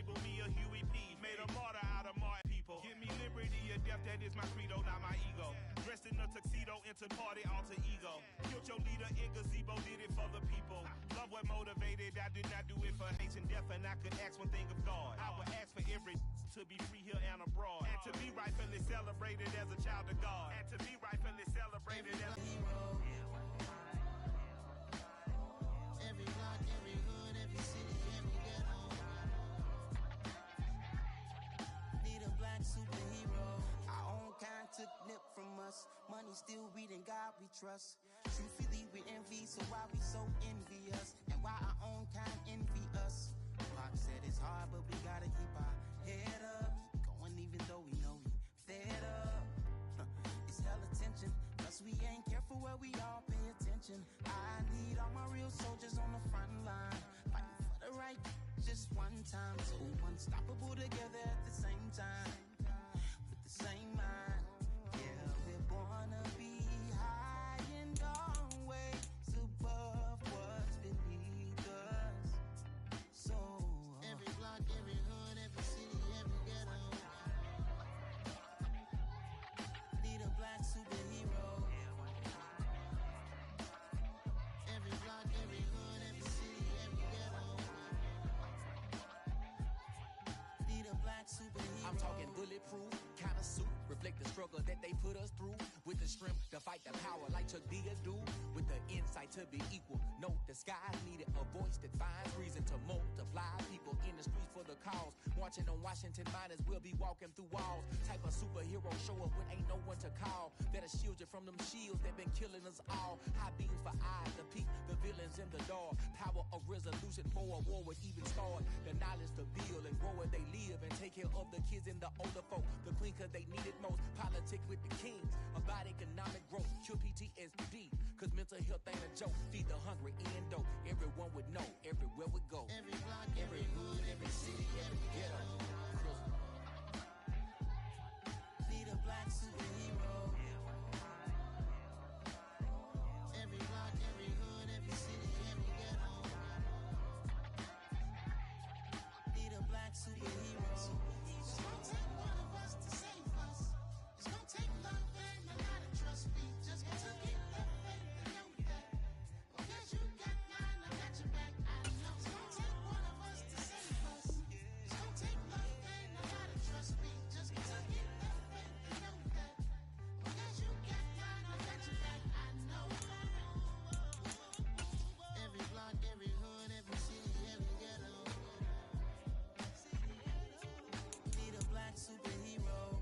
label me a Huey P. Made a martyr out of my people. Give me liberty or death, that is my credo, not my ego. Dressed in a tuxedo, entered party, alter ego. Killed your leader in gazebo, did it for the people. Love what motivated, I did not do it for hate and death, and I could ask one thing of God. I would ask for every to be free here and abroad, and to be rightfully celebrated as a child of God, and to be rightfully celebrated as a hero. Every block, every hood, every city, every ghetto. Need a black superhero. Our own kind took nip from us. Money still reading God we trust. Truthfully we envy, so why we so envious? And why our own kind envy us? Pac said it's hard, but we gotta keep our head up. Going even though we know we fed up. It's hella tension, plus we ain't careful where we all pay attention. I need all my real soldiers on the front line, fighting for the right just one time. So unstoppable together at the same time, with the same mind. Yeah, we're born to be high and always above what's beneath us. So every block, every hood, every city, every ghetto. Need a black superhero. Every block, every hood, every city, every ghetto. Need a black superhero. I'm talking bulletproof kind of suit, reflect the struggle that they put us through. With the strength to fight the power like Chuck D do. With the insight to be equal. No disguise needed, a voice that finds reason to multiply. People in the streets for the cause. Marching on Washington, might as well be walking through walls. Type of superhero show up when ain't no one to call. That'll shield you from them shields that been killing us all. High beams for eyes to peek the villains in the dark. Power of resolution for a war would even start. The knowledge to build and grow where they live and take care of the kids and the older folk. The queen cause they need it most. Politic with the kings about economic growth. Cure PTSD cause mental health ain't a joke. Feed the hungry and dope. Everyone would know everywhere we go. Every block, every hood, every city, every ghetto. Need a black superhero. Every block, every hood, every city, every ghetto. Need a black superhero. It's gonna take one of us to save us. It's gonna take love and a lot of trust. We just got to get that faith and know that. Because you got mine, I got your back. I know it's gonna take one of us to save us. It's gonna take love and a lot of trust. We just got to get that faith and know that. Because you got mine, I got your back. I know. Every block, every hood, every city, every ghetto. Need a black superhero.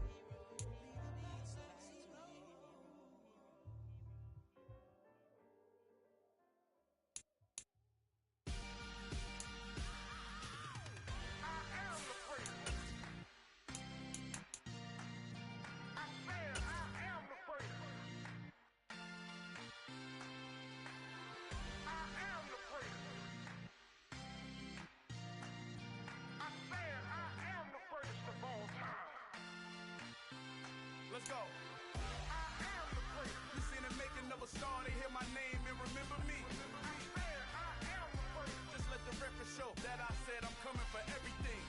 Let's go. I am the place. You seen the making of a star, they hear my name and remember me. I am the place. Just let the record show that I said I'm coming for everything.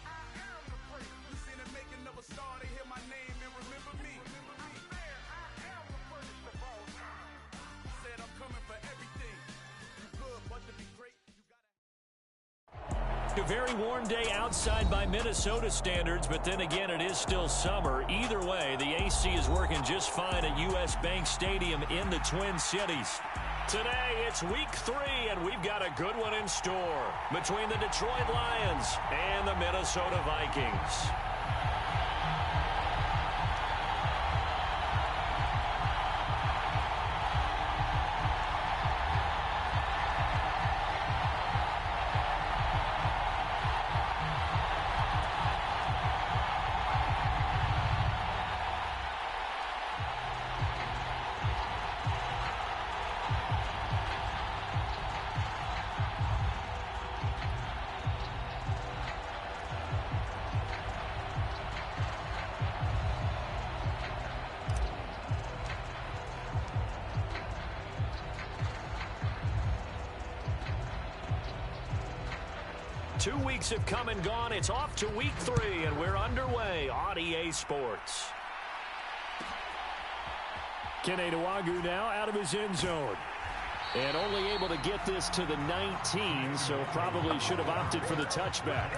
I am the place. You seen the making of a star, they hear my name and remember me. I am the first of all time. Said I'm coming for everything. You good, but to be great, you gotta. A very warm day outside by Minnesota standards, but then again, it is still summer. Either way, the AC is working just fine at U.S. Bank Stadium in the Twin Cities. Today, it's week 3, and we've got a good one in store between the Detroit Lions and the Minnesota Vikings. 2 weeks have come and gone. It's off to week 3, and we're underway on EA Sports. Kene Nwangwu now out of his end zone. And only able to get this to the 19, so probably should have opted for the touchback.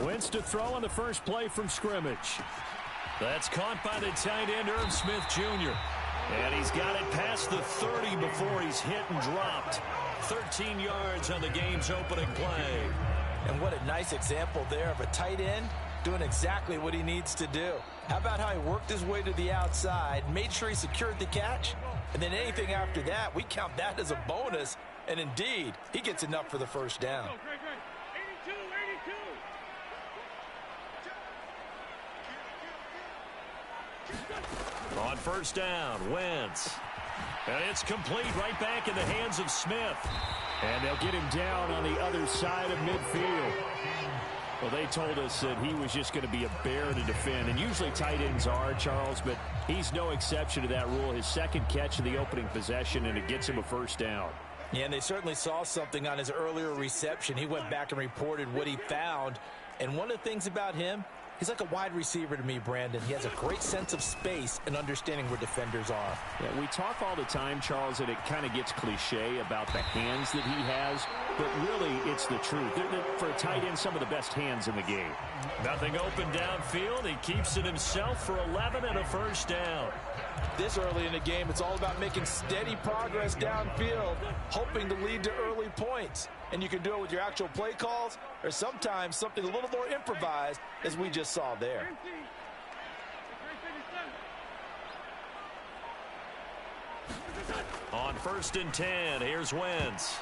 Wentz to throw on the first play from scrimmage. That's caught by the tight end, Irv Smith Jr. And he's got it past the 30 before he's hit and dropped. 13 yards on the game's opening play. And what a nice example there of a tight end doing exactly what he needs to do. How about how he worked his way to the outside, made sure he secured the catch, and then anything after that, we count that as a bonus. And indeed, he gets enough for the first down. On first down, Wentz. And it's complete right back in the hands of Smith. And they'll get him down on the other side of midfield. Well, they told us that he was just going to be a bear to defend. And usually tight ends are, Charles, but he's no exception to that rule. His second catch of the opening possession, and it gets him a first down. Yeah, and they certainly saw something on his earlier reception. He went back and reported what he found. And one of the things about him, he's like a wide receiver to me, Brandon. He has a great sense of space and understanding where defenders are. Yeah, we talk all the time, Charles, and it kind of gets cliche about the hands that he has, but really it's the truth. They're, for a tight end, some of the best hands in the game. Nothing open downfield. He keeps it himself for 11 and a first down. This early in the game, it's all about making steady progress downfield, hoping to lead to early points. And you can do it with your actual play calls or sometimes something a little more improvised, as we just saw there. On first and 10, here's Wentz.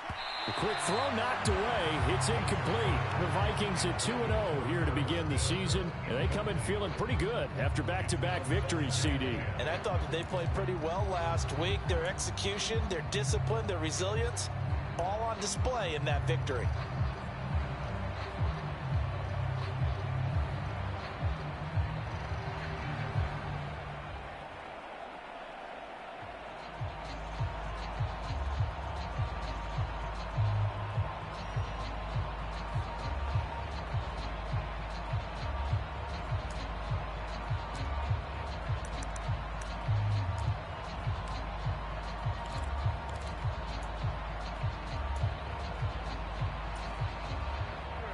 The quick throw knocked away. It's incomplete. The Vikings at 2-0 here to begin the season. And they come in feeling pretty good after back-to-back victories, CD. And I thought that they played pretty well last week. Their execution, their discipline, their resilience, all on display in that victory.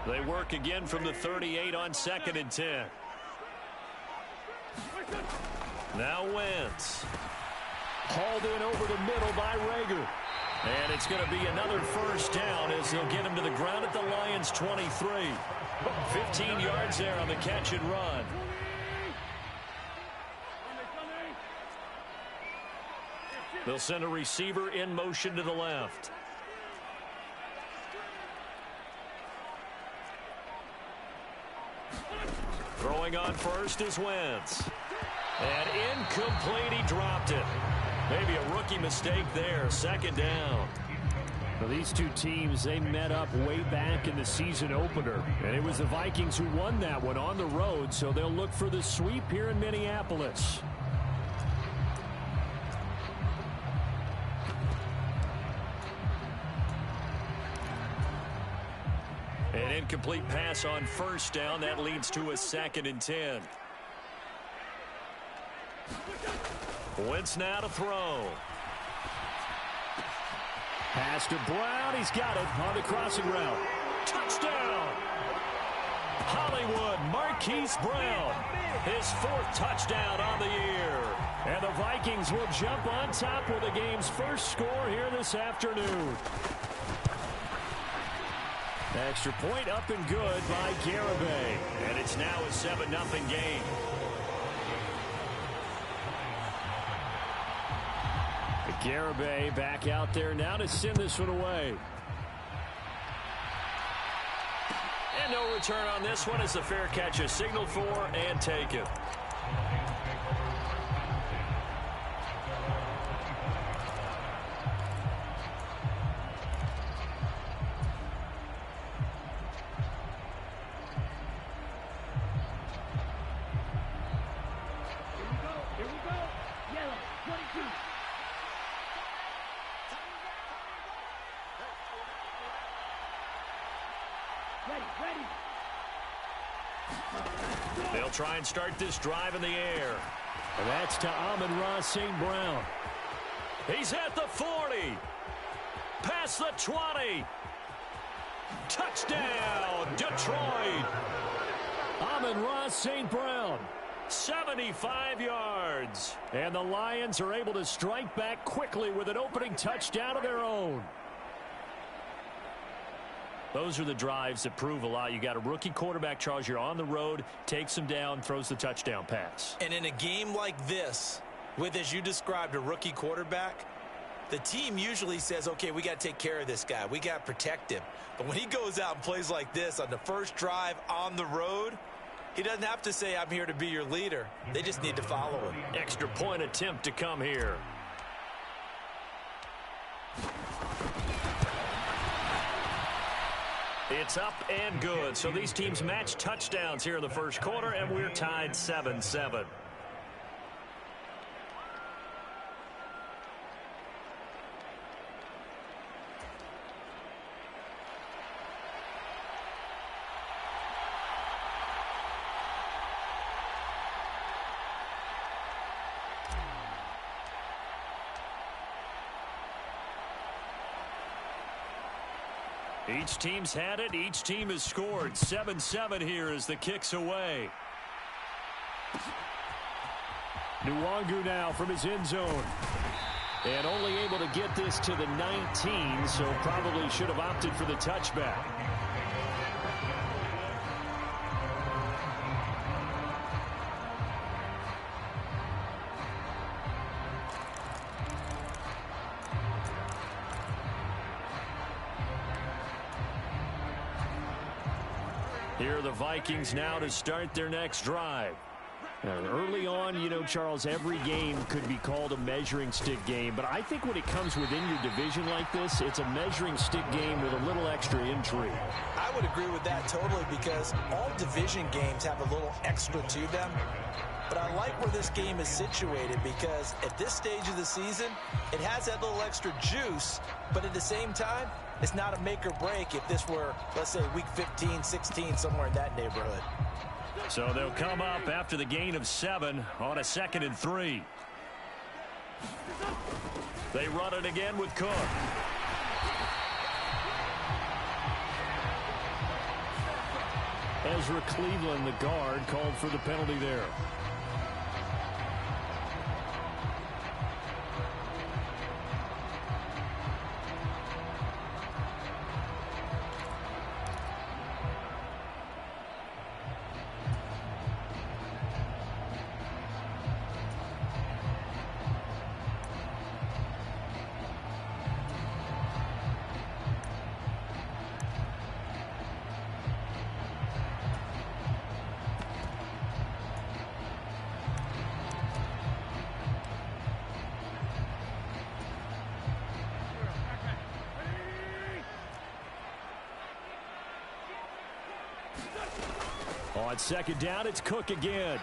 They work again from the 38 on second and 10. Now Wentz. Hauled in over the middle by Rager. And it's going to be another first down as they'll get him to the ground at the Lions' 23. 15 yards there on the catch and run. They'll send a receiver in motion to the left. Throwing on first is Wentz. And incomplete, he dropped it. Maybe a rookie mistake there, second down. Well, these two teams, they met up way back in the season opener. And it was the Vikings who won that one on the road, so they'll look for the sweep here in Minneapolis. An incomplete pass on first down. That leads to a second and 10. Wentz now to throw. Pass to Brown. He's got it on the crossing route. Touchdown! Hollywood Marquise Brown. His 4th touchdown on the year. And the Vikings will jump on top with the game's first score here this afternoon. Extra point up and good by Garibay. And it's now a 7-0 game. Garibay back out there now to send this one away. And no return on this one as the fair catch is signaled for and taken. They'll try and start this drive in the air. And that's to Amon-Ra St. Brown. He's at the 40. Past the 20. Touchdown, Detroit. Amon-Ra St. Brown, 75 yards. And the Lions are able to strike back quickly with an opening touchdown of their own. Those are the drives that prove a lot. You got a rookie quarterback, Charles. You're on the road, takes him down, throws the touchdown pass. And in a game like this, with, as you described, a rookie quarterback, the team usually says, okay, we got to take care of this guy. We got to protect him. But when he goes out and plays like this on the first drive on the road, he doesn't have to say, I'm here to be your leader. They just need to follow him. Extra point attempt to come here. It's up and good. So these teams match touchdowns here in the first quarter, and we're tied 7-7. Each team's had it. Each team has scored. 7-7 here as the kick's away. Nwangu now from his end zone. And only able to get this to the 19, so probably should have opted for the touchback. Here are the Vikings now to start their next drive. Now, early on, you know, Charles, every game could be called a measuring stick game. But I think when it comes within your division like this, it's a measuring stick game with a little extra intrigue. I would agree with that totally because all division games have a little extra to them. But I like where this game is situated because at this stage of the season, it has that little extra juice. But at the same time, it's not a make or break if this were, let's say, week 15, 16, somewhere in that neighborhood. So they'll come up after the gain of 7 on a 2nd and 3. They run it again with Cook. Ezra Cleveland, the guard, called for the penalty there. On 2nd down, it's Cook again.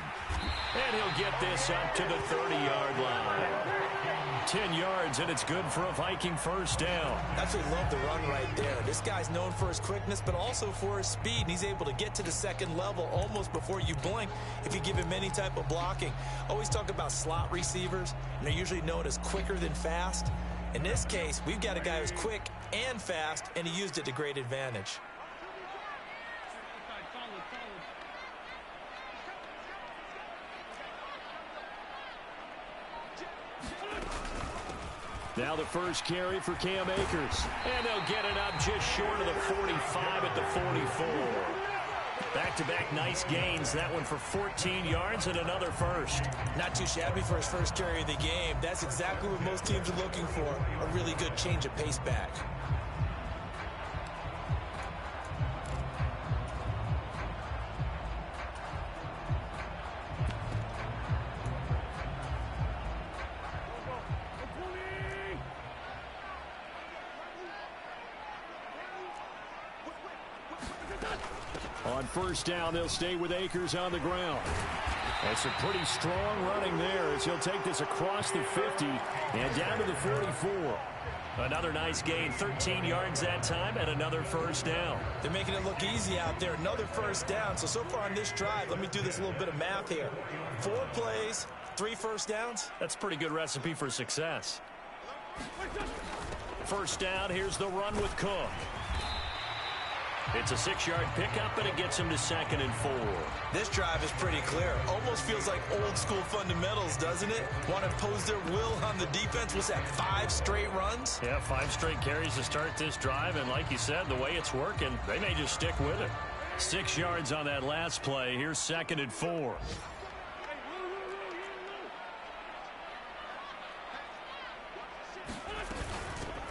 And he'll get this up to the 30-yard line. 10 yards, and it's good for a Viking first down. Absolutely love the run right there. This guy's known for his quickness, but also for his speed. And he's able to get to the second level almost before you blink if you give him any type of blocking. Always talk about slot receivers, and they're usually known as quicker than fast. In this case, we've got a guy who's quick and fast, and he used it to great advantage. Now the first carry for Cam Akers. And they'll get it up just short of the 45 at the 44. Back-to-back nice gains. That one for 14 yards and another first. Not too shabby for his first carry of the game. That's exactly what most teams are looking for. A really good change of pace back. On first down, they'll stay with Akers on the ground. That's a pretty strong running there as he'll take this across the 50 and down to the 44. Another nice gain, 13 yards that time, and another first down. They're making it look easy out there. Another first down. So far on this drive, let me do this little bit of math here. 4 plays, 3 first downs. That's a pretty good recipe for success. First down, here's the run with Cook. It's a 6-yard pickup, and it gets him to 2nd and 4. This drive is pretty clear. Almost feels like old-school fundamentals, doesn't it? Want to impose their will on the defense. What's that, 5 straight runs? Yeah, 5 straight carries to start this drive, and like you said, the way it's working, they may just stick with it. 6 yards on that last play. Here's 2nd and 4.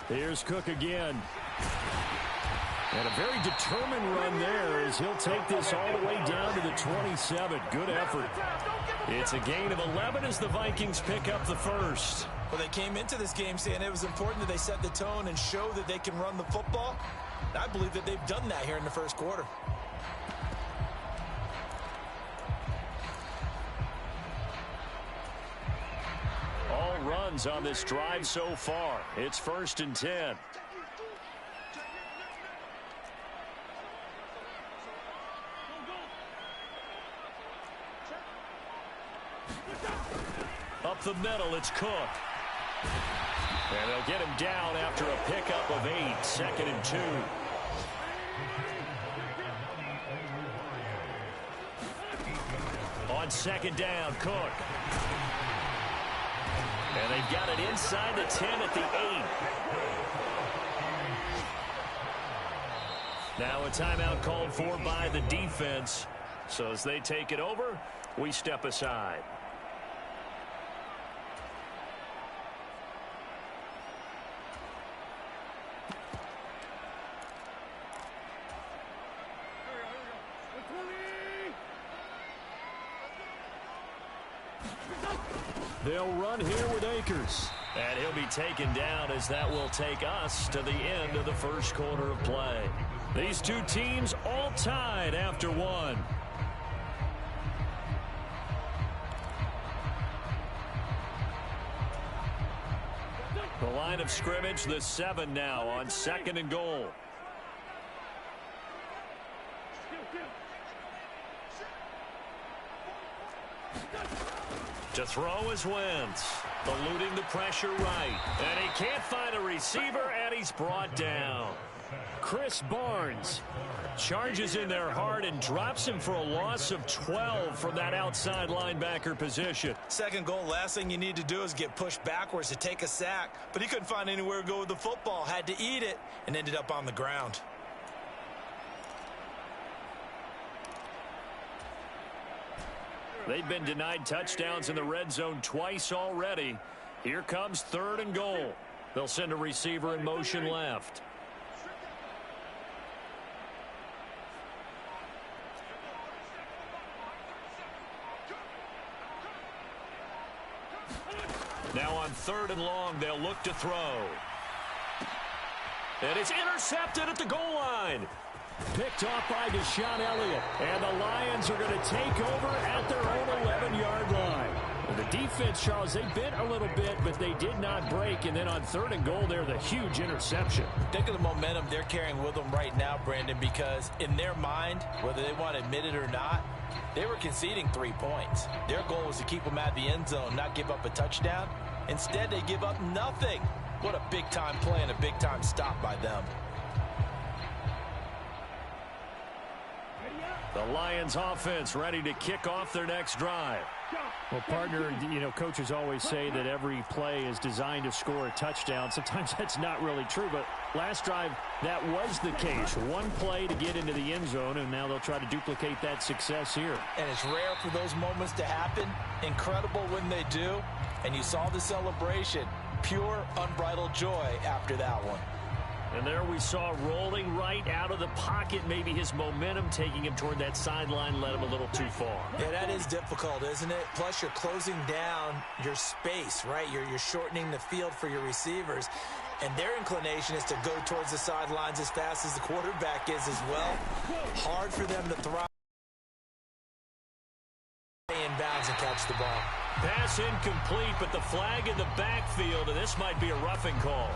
Here's Cook again. And a very determined run there as he'll take this all the way down to the 27. Good effort. It's a gain of 11 as the Vikings pick up the first. Well, they came into this game saying it was important that they set the tone and show that they can run the football. I believe that they've done that here in the first quarter. All runs on this drive so far. It's 1st and 10. Up the middle, it's Cook. And they'll get him down after a pickup of 8, 2nd and 2. On 2nd down, Cook. And they've got it inside the 10 at the 8. Now a timeout called for by the defense. So as they take it over, we step aside. They'll run here with Akers. And he'll be taken down as that will take us to the end of the first quarter of play. These two teams all tied after 1. The line of scrimmage, the 7 now on 2nd and goal. To throw is Wentz, eluding the pressure right. And he can't find a receiver, and he's brought down. Chris Barnes charges in there hard and drops him for a loss of 12 from that outside linebacker position. 2nd goal, last thing you need to do is get pushed backwards to take a sack. But he couldn't find anywhere to go with the football, had to eat it, and ended up on the ground. They've been denied touchdowns in the red zone twice already. Here comes 3rd and goal. They'll send a receiver in motion left. Now on 3rd and long, they'll look to throw. And it's intercepted at the goal line. Picked off by Deshaun Elliott. And the Lions are going to take over at their own 11-yard line. Well, the defense, Charles, they bit a little bit, but they did not break. And then on 3rd and goal, they're the huge interception. Think of the momentum they're carrying with them right now, Brandon, because in their mind, whether they want to admit it or not, they were conceding 3 points. Their goal was to keep them at the end zone, not give up a touchdown. Instead, they give up nothing. What a big-time play and a big-time stop by them. The Lions offense ready to kick off their next drive. Well, partner, coaches always say that every play is designed to score a touchdown. Sometimes that's not really true, but last drive, that was the case. One play to get into the end zone, and now they'll try to duplicate that success here. And it's rare for those moments to happen. Incredible when they do. And you saw the celebration. Pure, unbridled joy after that one. And there we saw rolling right out of the pocket. Maybe his momentum taking him toward that sideline led him a little too far. Yeah, that is difficult, isn't it? Plus, you're closing down your space, right? You're shortening the field for your receivers. And their inclination is to go towards the sidelines as fast as the quarterback is as well. Hard for them to throw inbounds and catch the ball. Pass incomplete, but the flag in the backfield, and this might be a roughing call.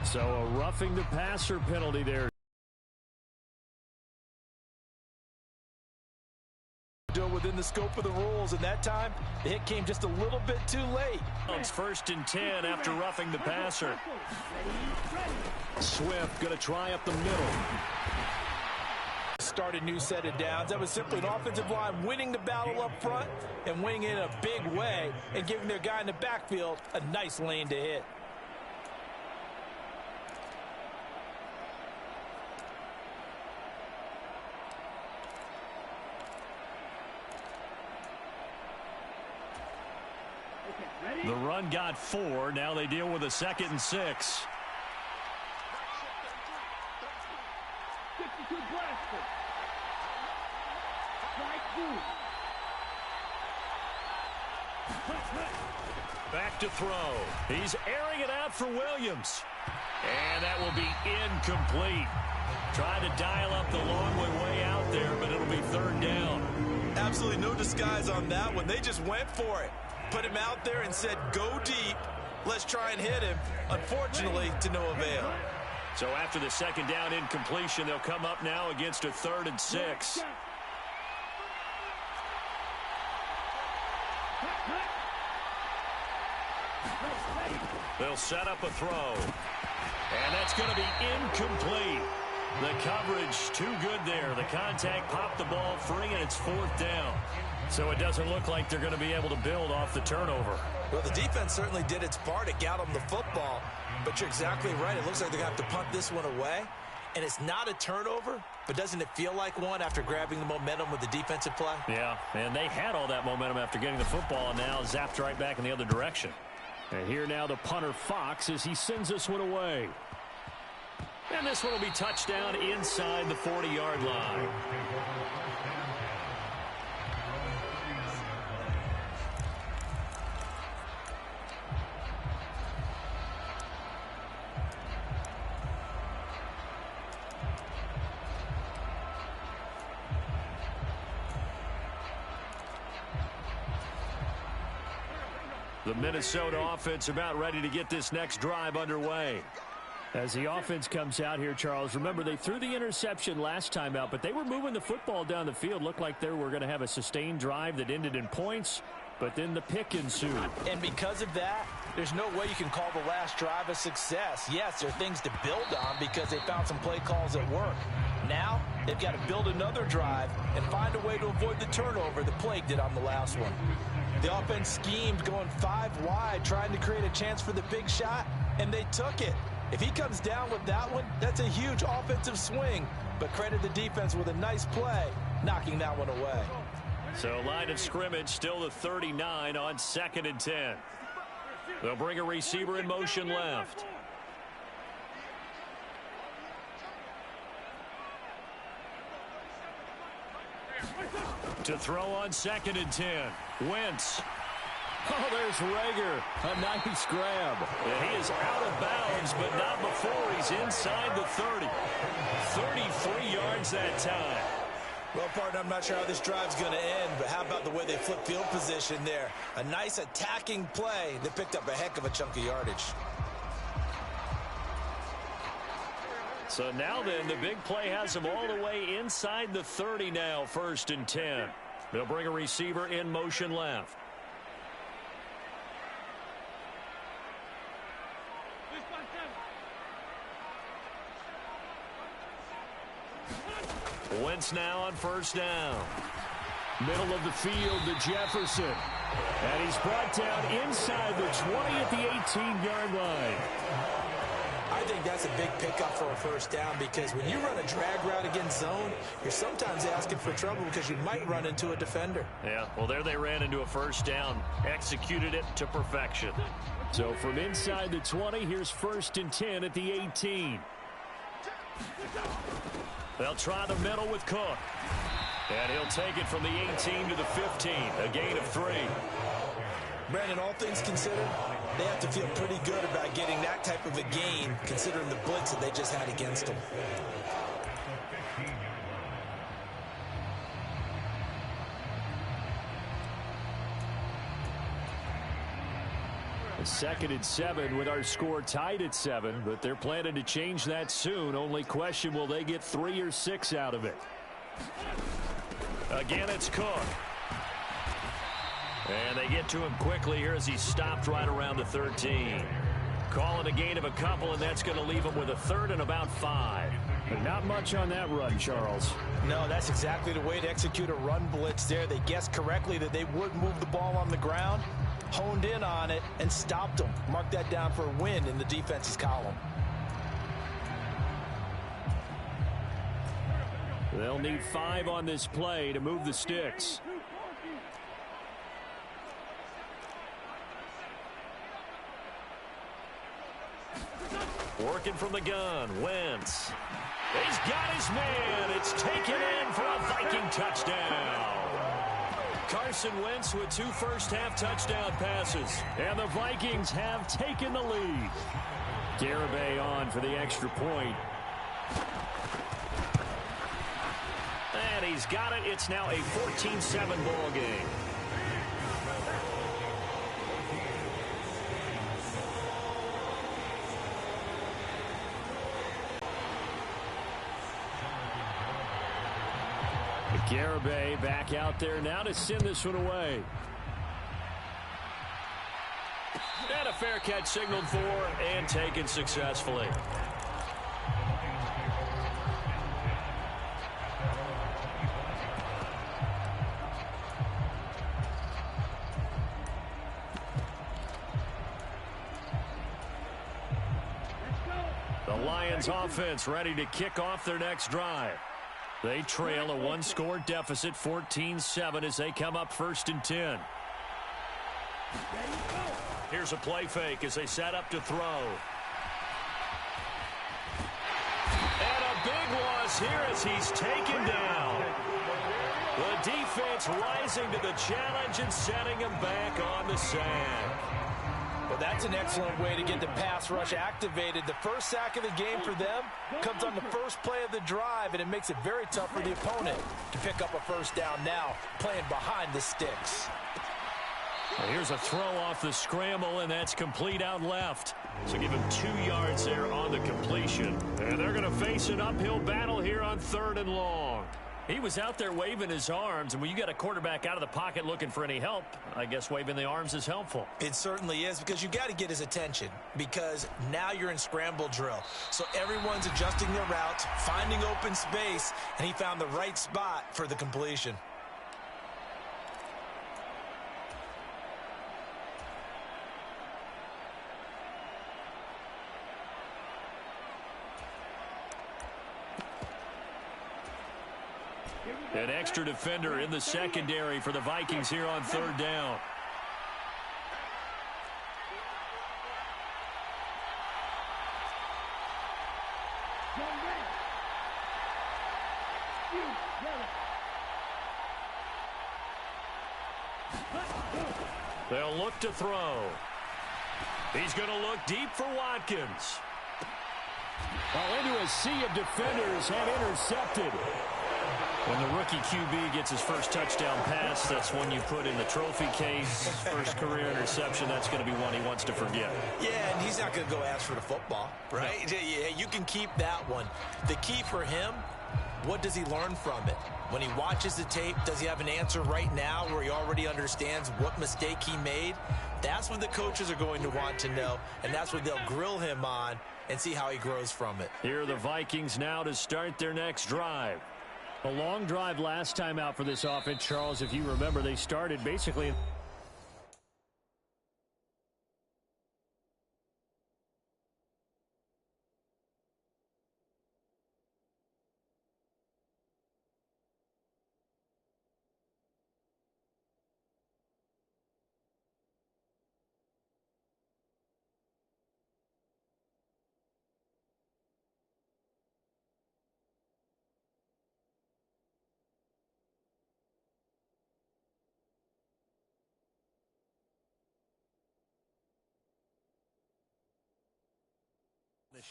So a roughing the passer penalty there. Within the scope of the rules, and that time the hit came just a little bit too late. It's 1st and 10 after roughing the passer. Swift going to try up the middle. Start a new set of downs. That was simply an offensive line winning the battle up front and winning it in a big way and giving their guy in the backfield a nice lane to hit. The run got 4. Now they deal with a 2nd and 6. Back to throw. He's airing it out for Williams. And that will be incomplete. Trying to dial up the long way out there, but it'll be 3rd down. Absolutely no disguise on that one. They just went for it. Put him out there and said, go deep. Let's try and hit him. Unfortunately, to no avail. So after the 2nd down incompletion, they'll come up now against a 3rd and 6. They'll set up a throw. And that's going to be incomplete. The coverage too good there. The contact popped the ball free, and it's 4th down. So it doesn't look like they're going to be able to build off the turnover. Well, the defense certainly did its part to get them the football. But you're exactly right. It looks like they're going to have to punt this one away. And it's not a turnover, but doesn't it feel like one after grabbing the momentum with the defensive play? Yeah, and they had all that momentum after getting the football, and now zapped right back in the other direction. And here now the punter Fox as he sends this one away. And this one will be touchdown inside the 40-yard line. The Minnesota offense about ready to get this next drive underway. As the offense comes out here, Charles, remember they threw the interception last time out, but they were moving the football down the field. Looked like they were going to have a sustained drive that ended in points, but then the pick ensued. And because of that, there's no way you can call the last drive a success. Yes, there are things to build on because they found some play calls that work. Now, they've got to build another drive and find a way to avoid the turnover the Plague did on the last one. The offense schemed going 5 wide, trying to create a chance for the big shot, and they took it. If he comes down with that one, that's a huge offensive swing. But credit the defense with a nice play, knocking that one away. So line of scrimmage still the 39 on 2nd and 10. They'll bring a receiver in motion left. To throw on 2nd and 10. Wentz. Oh, there's Rager. A nice grab. And he is out of bounds, but not before he's inside the 30. 33 yards that time. Well, partner, I'm not sure how this drive's going to end, but how about the way they flip field position there? A nice attacking play that picked up a heck of a chunk of yardage. So now then, the big play has them all the way inside the 30 now, 1st and 10. They'll bring a receiver in motion left. Wentz now on 1st down. Middle of the field to Jefferson. And he's brought down inside the 20 at the 18-yard line. I think that's a big pickup for a first down because when you run a drag route against zone, you're sometimes asking for trouble because you might run into a defender. Yeah, well, there they ran into a first down. Executed it to perfection. So from inside the 20, here's 1st and 10 at the 18. They'll try the middle with Cook. And he'll take it from the 18 to the 15, a gain of 3. Brandon, all things considered, they have to feel pretty good about getting that type of a gain considering the blitz that they just had against them. A 2nd and 7 with our score tied at 7, but they're planning to change that soon. Only question, will they get 3 or 6 out of it? Again, it's Cook. And they get to him quickly here as he's stopped right around the 13. Calling a gain of a couple, and that's going to leave him with a 3rd and about 5. But not much on that run, Charles. No, that's exactly the way to execute a run blitz there. They guessed correctly that they would move the ball on the ground, honed in on it, and stopped them. Mark that down for a win in the defense's column. They'll need 5 on this play to move the sticks. Working from the gun, Wentz. He's got his man. It's taken in for a Viking touchdown. Carson Wentz with 2 first-half touchdown passes. And the Vikings have taken the lead. Garibay on for the extra point. And he's got it. It's now a 14-7 ball game. Garibay back out there now to send this one away. And a fair catch signaled for and taken successfully. The Lions offense ready to kick off their next drive. They trail a 1-score deficit, 14-7, as they come up 1st and 10. Here's a play fake as they set up to throw. And a big loss here as he's taken down. The defense rising to the challenge and setting him back on the sack. Well, that's an excellent way to get the pass rush activated. The first sack of the game for them comes on the first play of the drive, and it makes it very tough for the opponent to pick up a first down now, playing behind the sticks. Well, here's a throw off the scramble, and that's complete out left. So give him 2 yards there on the completion. And they're going to face an uphill battle here on 3rd and long. He was out there waving his arms, and when you get a quarterback out of the pocket looking for any help, I guess waving the arms is helpful. It certainly is, because you got to get his attention, because now you're in scramble drill. So everyone's adjusting their routes, finding open space, and he found the right spot for the completion. An extra defender in the secondary for the Vikings here on 3rd down. They'll look to throw. He's going to look deep for Watkins. Well, into a sea of defenders and intercepted. When the rookie QB gets his first touchdown pass, that's one you put in the trophy case. First career interception, that's going to be one he wants to forget. Yeah, and he's not going to go ask for the football, right? No. Yeah, you can keep that one. The key for him, what does he learn from it? When he watches the tape, does he have an answer right now where he already understands what mistake he made? That's what the coaches are going to want to know, and that's what they'll grill him on and see how he grows from it. Here are the Vikings now to start their next drive. A long drive last time out for this offense, Charles. If you remember, they started basically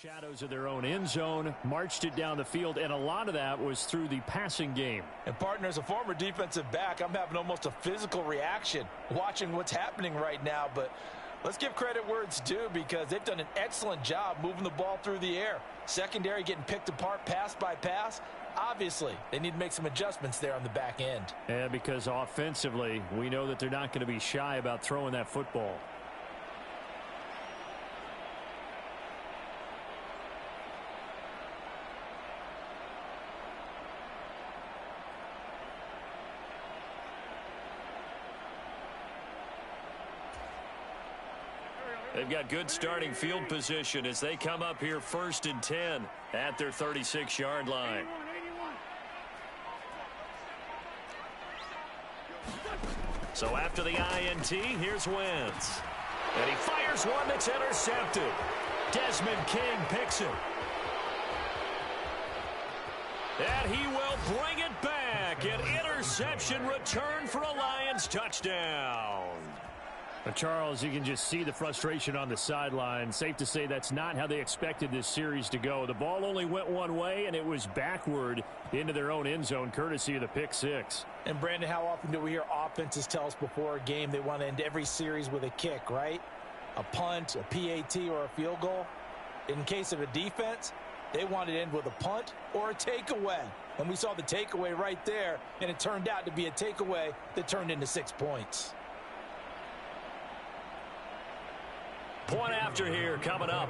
shadows of their own end zone, marched it down the field, and a lot of that was through the passing game. And partner, as a former defensive back, I'm having almost a physical reaction watching what's happening right now. But let's give credit where it's due, because they've done an excellent job moving the ball through the air. Secondary getting picked apart pass by pass. Obviously, they need to make some adjustments there on the back end. Yeah, because offensively, we know that they're not going to be shy about throwing that football. They've got good starting field position as they come up here 1st and 10 at their 36-yard line. So after the INT, here's Wentz. And he fires one that's intercepted. Desmond King picks it. And he will bring it back. An interception return for a Lions touchdown. Charles, you can just see the frustration on the sideline. Safe to say that's not how they expected this series to go. The ball only went one way, and it was backward into their own end zone, courtesy of the pick six. And, Brandon, how often do we hear offenses tell us before a game they want to end every series with a kick, right? A punt, a PAT, or a field goal. In case of a defense, they want to end with a punt or a takeaway. And we saw the takeaway right there, and it turned out to be a takeaway that turned into 6 points. Point after here coming up.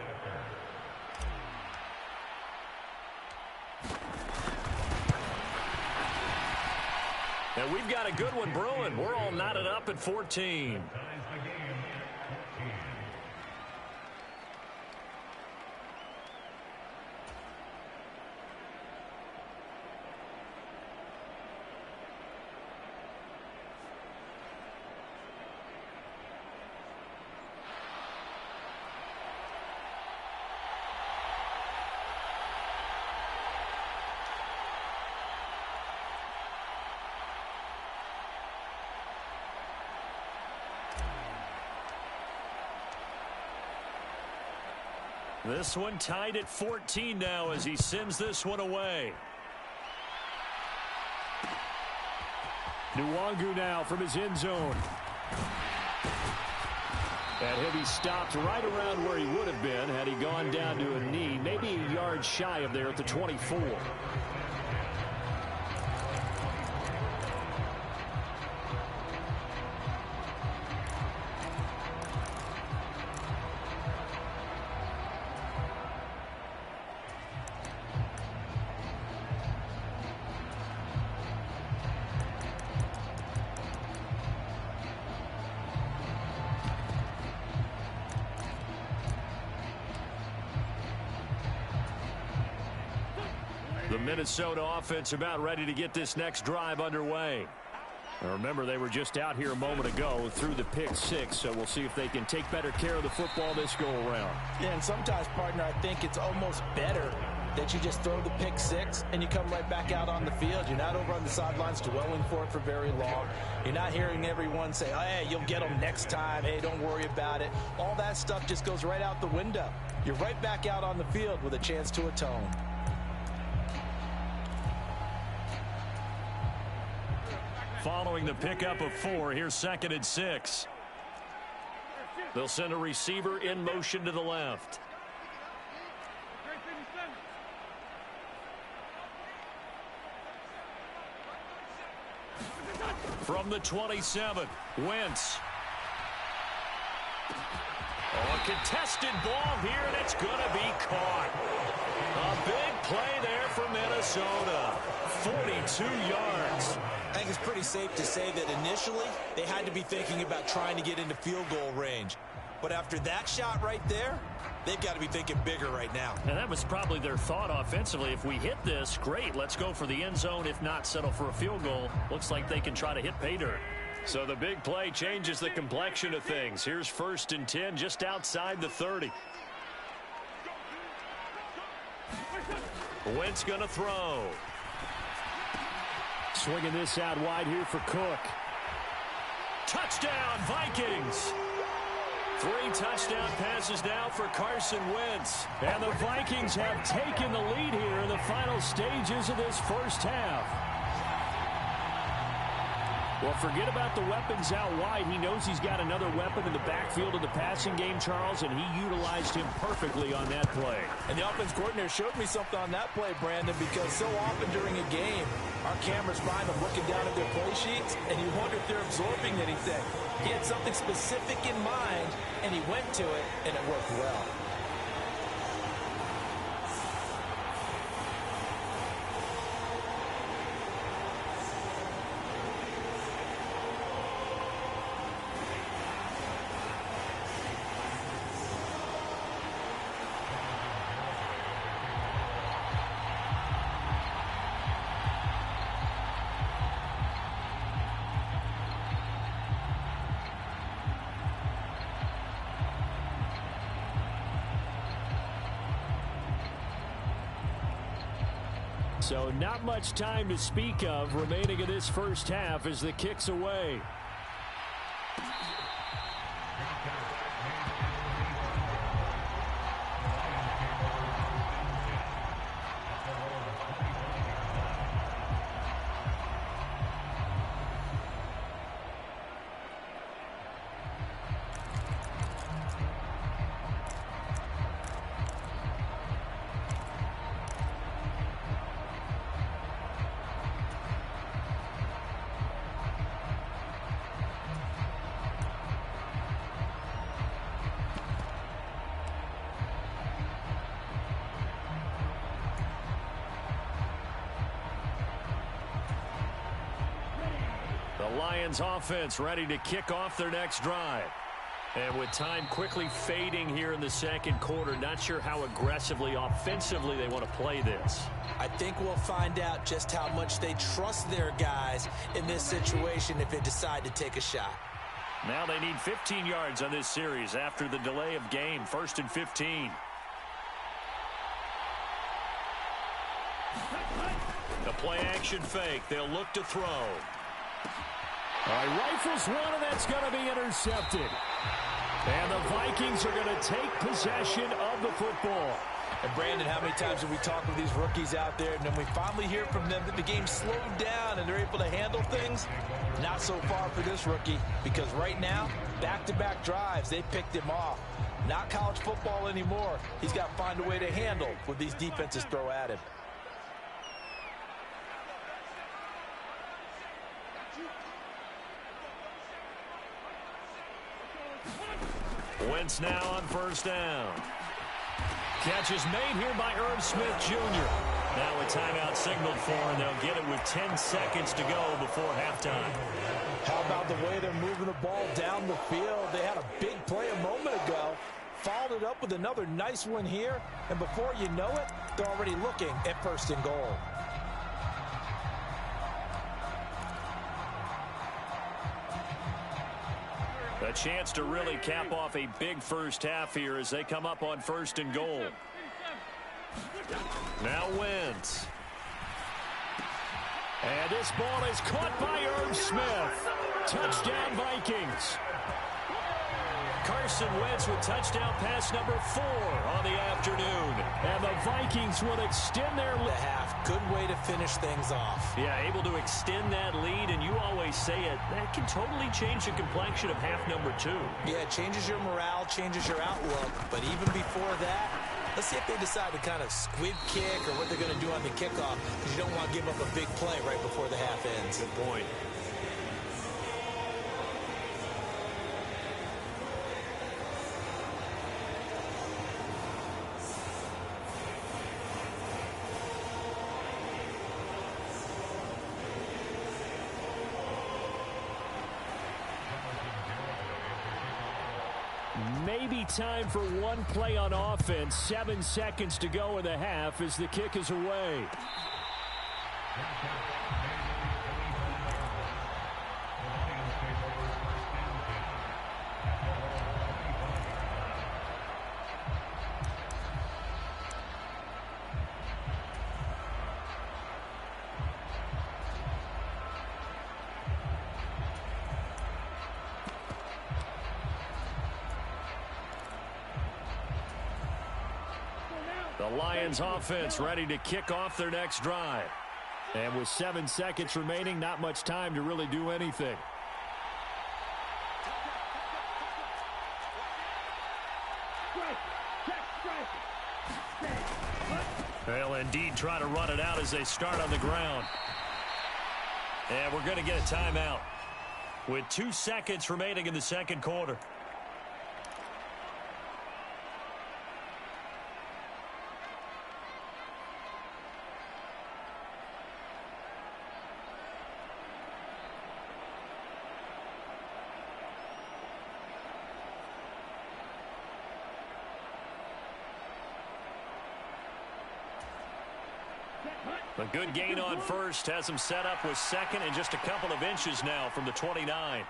And we've got a good one brewing. We're all knotted up at 14. This one tied at 14 now as he sends this one away. Nwangu now from his end zone. And he'll be stopped right around where he would have been had he gone down to a knee, maybe a yard shy of there at the 24. The Minnesota offense about ready to get this next drive underway. Now remember, they were just out here a moment ago through the pick six, so we'll see if they can take better care of the football this go around. Yeah, and sometimes, partner, I think it's almost better that you just throw the pick six and you come right back out on the field. You're not over on the sidelines dwelling for it for very long. You're not hearing everyone say, oh, hey, you'll get them next time. Hey, don't worry about it. All that stuff just goes right out the window. You're right back out on the field with a chance to atone. Following the pickup of 4, here's 2nd and 6. They'll send a receiver in motion to the left. From the 27, Wentz. Oh, a contested ball here, and it's going to be caught. A big play there for Minnesota. 42 yards. I think it's pretty safe to say that initially they had to be thinking about trying to get into field goal range. But after that shot right there, they've got to be thinking bigger right now. And that was probably their thought offensively. If we hit this, great. Let's go for the end zone. If not, settle for a field goal. Looks like they can try to hit pay dirt. So the big play changes the complexion of things. Here's 1st and 10 just outside the 30. Wentz going to throw. Swinging this out wide here for Cook. Touchdown, Vikings. 3 touchdown passes now for Carson Wentz. And the Vikings have taken the lead here in the final stages of this first half. Well, forget about the weapons out wide. He knows he's got another weapon in the backfield of the passing game, Charles, and he utilized him perfectly on that play. And the offense coordinator showed me something on that play, Brandon, because so often during a game, our cameras find them looking down at their play sheets, and you wonder if they're absorbing anything. He had something specific in mind, and he went to it, and it worked well. So not much time to speak of remaining in this first half as the kick's away. The Lions offense ready to kick off their next drive. And with time quickly fading here in the second quarter, not sure how aggressively, offensively they want to play this. I think we'll find out just how much they trust their guys in this situation if they decide to take a shot. Now they need 15 yards on this series after the delay of game. 1st and 15. The play action fake. They'll look to throw. All right, rifles one, and that's going to be intercepted. And the Vikings are going to take possession of the football. And Brandon, how many times have we talked with these rookies out there, and then we finally hear from them that the game slowed down and they're able to handle things? Not so far for this rookie, because right now, back-to-back drives, they picked him off. Not college football anymore. He's got to find a way to handle what these defenses throw at him. Wentz now on first down. Catch is made here by Irv Smith Jr. Now a timeout signaled for, and they'll get it with 10 seconds to go before halftime. How about the way they're moving the ball down the field? They had a big play a moment ago, followed it up with another nice one here, and before you know it, they're already looking at 1st and goal. A chance to really cap off a big first half here as they come up on 1st and goal. Now Wentz. And this ball is caught by Irv Smith. Touchdown Vikings. Carson Wentz with touchdown pass number 4 on the afternoon. And the Vikings will extend their lead. Good way to finish things off. Yeah, able to extend that lead, and you always say it, that can totally change the complexion of half number 2. Yeah, it changes your morale, changes your outlook. But even before that, let's see if they decide to kind of squib kick or what they're going to do on the kickoff, because you don't want to give up a big play right before the half ends. Good point. Maybe time for one play on offense. 7 seconds to go in the half as the kick is away. The Lions offense ready to kick off their next drive. And with 7 seconds remaining, not much time to really do anything. They'll indeed try to run it out as they start on the ground. And we're going to get a timeout with 2 seconds remaining in the second quarter. A good gain on first has him set up with second and just a couple of inches now from the 29.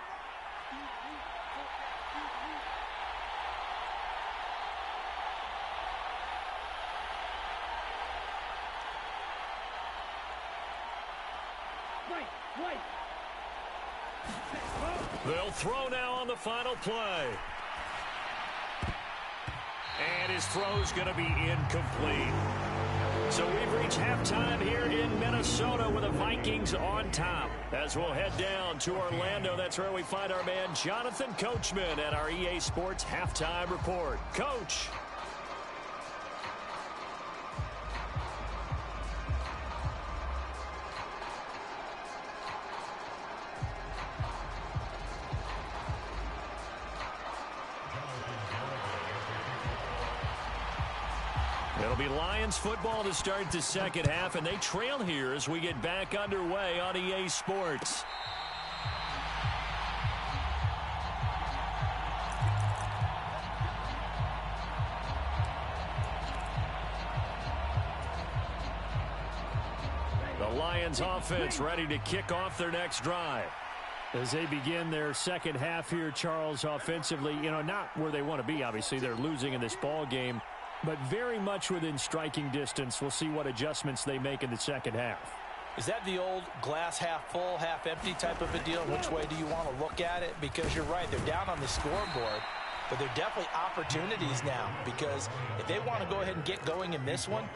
They'll throw now on the final play. And his throw's going to be incomplete. So we've reached halftime here in Minnesota with the Vikings on top. As we'll head down to Orlando, that's where we find our man Jonathan Coachman at our EA Sports Halftime Report. Coach. It'll be Lions football to start the second half, and they trail here as we get back underway on EA Sports. The Lions offense ready to kick off their next drive. As they begin their second half here, Charles, offensively, not where they want to be, obviously. They're losing in this ball game, but very much within striking distance. We'll see what adjustments they make in the second half. Is that the old glass half full, half empty type of a deal? Which way do you want to look at it? Because you're right, they're down on the scoreboard, but they're definitely opportunities now, because if they want to go ahead and get going in this one,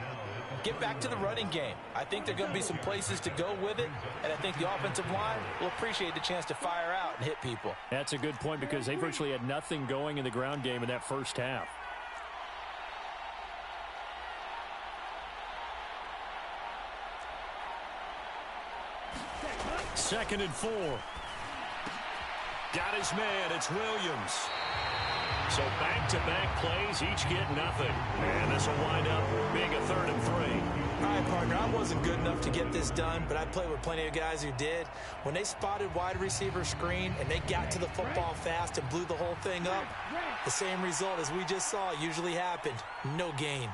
get back to the running game. I think there are going to be some places to go with it, and I think the offensive line will appreciate the chance to fire out and hit people. That's a good point, because they virtually had nothing going in the ground game in that first half. Second and 4. Got his man. It's Williams. So back-to-back plays, each get nothing. And this will wind up being a 3rd and 3. All right, partner, I wasn't good enough to get this done, but I played with plenty of guys who did. When they spotted wide receiver screen and they got to the football fast and blew the whole thing up, the same result as we just saw usually happened. No gain.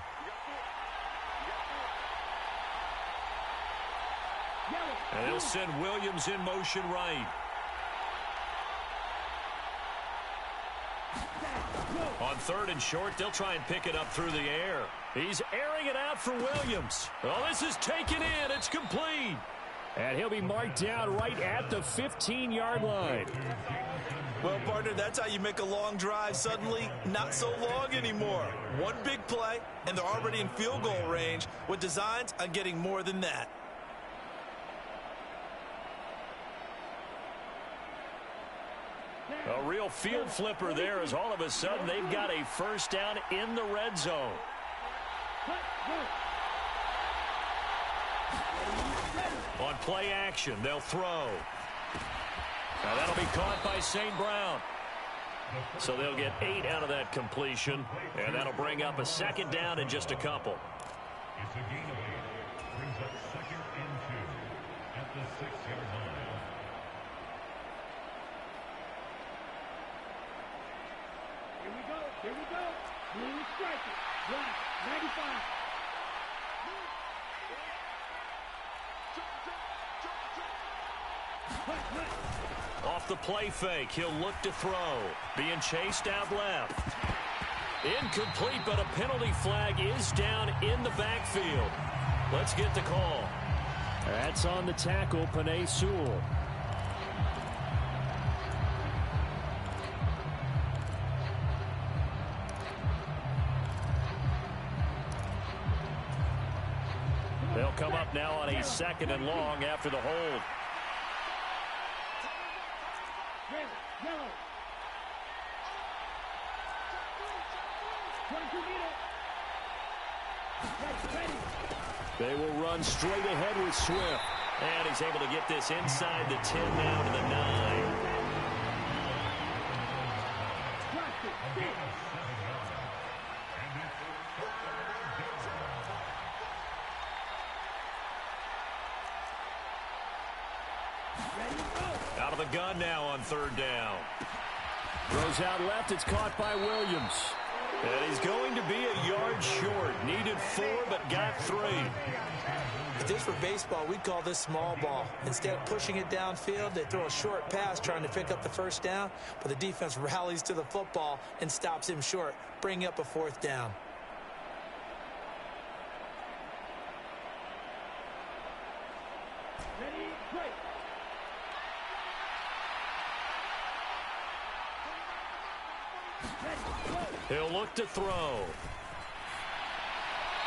And they'll send Williams in motion right. On 3rd and short, they'll try and pick it up through the air. He's airing it out for Williams. Oh, this is taken in. It's complete. And he'll be marked down right at the 15-yard line. Well, partner, that's how you make a long drive suddenly not so long anymore. One big play, and they're already in field goal range with designs on getting more than that. A real field flipper there, as all of a sudden they've got a first down in the red zone. On play action, they'll throw. Now that'll be caught by St. Brown. So they'll get 8 out of that completion, and that'll bring up a second down in just a couple. It's a gain of 8. Brings up 2nd and 2 at the 6-yard line. Here we go. Blue striker. Black. 95. Off the play fake, he'll look to throw. Being chased out left. Incomplete, but a penalty flag is down in the backfield. Let's get the call. That's on the tackle, Penei Sewell. They'll come up now on a 2nd and long after the hold. Yellow. 22 meter. Ready. They will run straight ahead with Swift. And he's able to get this inside the 10 now to the 9. Out of the gun now on 3rd down. Throws out left. It's caught by Williams. And he's going to be a yard short. Needed 4, but got 3. If this were baseball, we'd call this small ball. Instead of pushing it downfield, they throw a short pass trying to pick up the 1st down, but the defense rallies to the football and stops him short, bringing up a 4th down. Ready, break. He'll look to throw.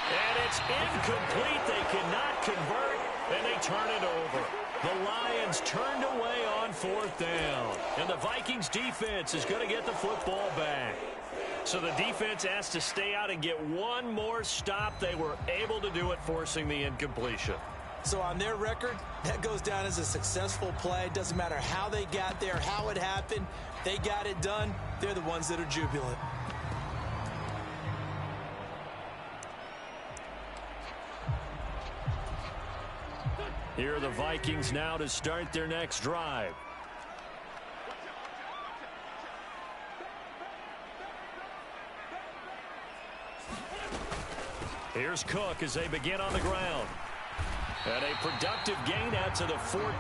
And it's incomplete. They cannot convert, and they turn it over. The Lions turned away on 4th down. And the Vikings defense is going to get the football back. So the defense has to stay out and get one more stop. They were able to do it, forcing the incompletion. So on their record, that goes down as a successful play. Doesn't matter how they got there, how it happened. They got it done. They're the ones that are jubilant. Here are the Vikings now to start their next drive. Here's Cook as they begin on the ground. And a productive gain out to the 14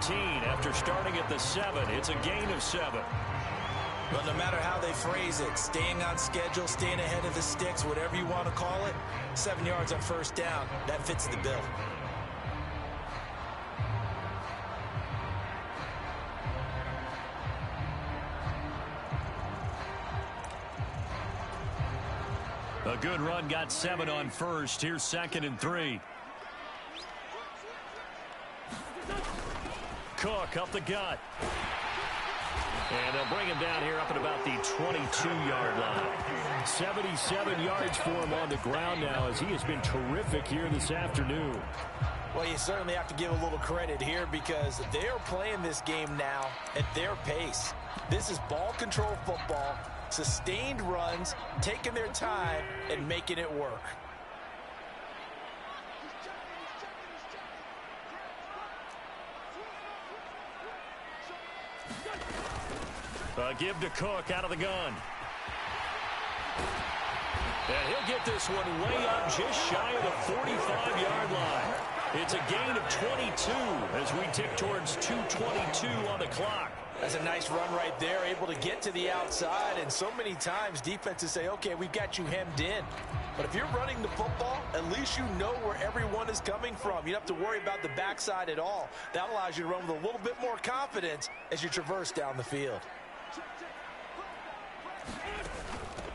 after starting at the 7. It's a gain of 7. Well, no matter how they phrase it, staying on schedule, staying ahead of the sticks, whatever you want to call it, 7 yards on 1st down, that fits the bill. A good run, got 7 on 1st. Here's 2nd and 3. Cook up the gut. And they'll bring him down here up at about the 22-yard line. 77 yards for him on the ground now as he has been terrific here this afternoon. Well, you certainly have to give a little credit here because they're playing this game now at their pace. This is ball control football, sustained runs, taking their time, and making it work. Give to Cook out of the gun. And he'll get this one way up just shy of the 45-yard line. It's a gain of 22 as we tick towards 2:22 on the clock. That's a nice run right there, able to get to the outside. And so many times defenses say, okay, we've got you hemmed in. But if you're running the football, at least you know where everyone is coming from. You don't have to worry about the backside at all. That allows you to run with a little bit more confidence as you traverse down the field.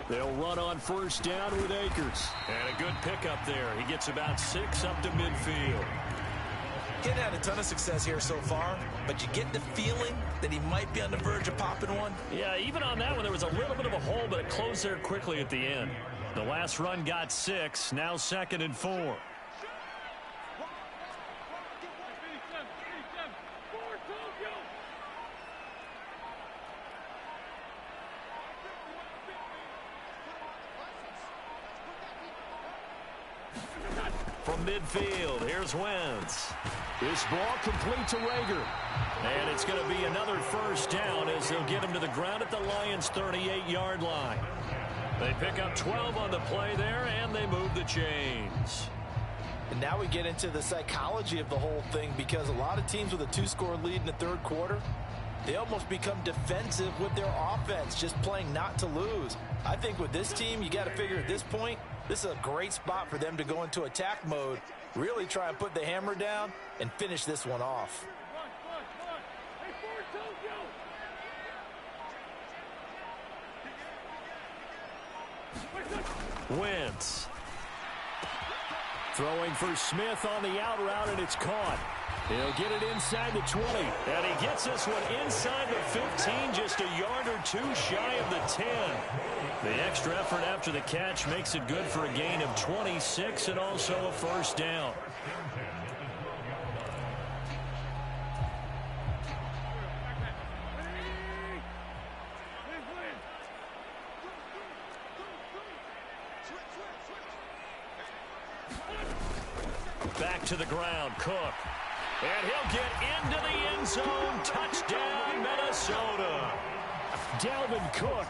They'll run on 1st down with Akers. And a good pickup there. He gets about 6 up to midfield. Getting had a ton of success here so far, but you get the feeling that he might be on the verge of popping one. Yeah, even on that one, there was a little bit of a hole, but it closed there quickly at the end. The last run got 6, now 2nd and 4. From midfield, here's Wentz. This ball complete to Rager. And it's going to be another 1st down as they'll get him to the ground at the Lions' 38-yard line. They pick up 12 on the play there, and they move the chains. And now we get into the psychology of the whole thing because a lot of teams with a 2-score lead in the 3rd quarter, they almost become defensive with their offense, just playing not to lose. I think with this team, you got to figure at this point, this is a great spot for them to go into attack mode, really try and put the hammer down and finish this one off. Wentz. Throwing for Smith on the out route, and it's caught. He'll get it inside the 20. And he gets this one inside the 15, just a yard or two shy of the 10. The extra effort after the catch makes it good for a gain of 26 and also a first down. Back to the ground, Cook. And he'll get into the end zone. Touchdown, Minnesota. Dalvin Cook,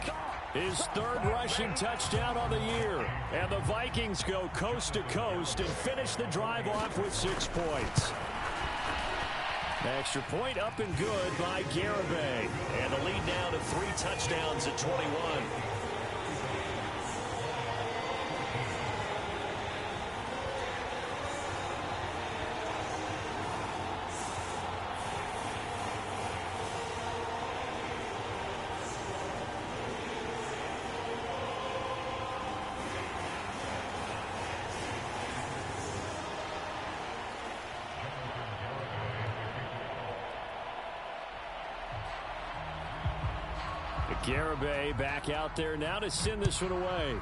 his third rushing touchdown on the year. And the Vikings go coast to coast and finish the drive off with 6 points. Extra point up and good by Garibay. And the lead now to 3 touchdowns at 21. Garibay back out there now to send this one away.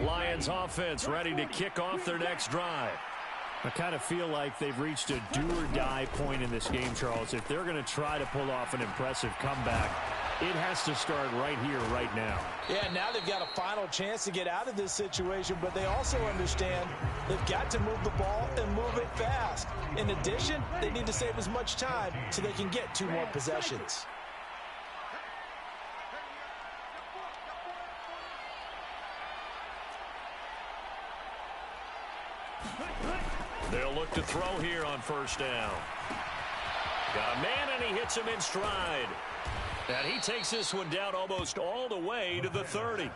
Lions offense ready to kick off their next drive. I kind of feel like they've reached a do-or-die point in this game, Charles. If they're going to try to pull off an impressive comeback, it has to start right here, right now. Yeah, now they've got a final chance to get out of this situation, but they also understand they've got to move the ball and move it fast. In addition, they need to save as much time so they can get 2 more possessions. They'll look to throw here on first down. Got a man, and he hits him in stride. And he takes this one down almost all the way to the 30.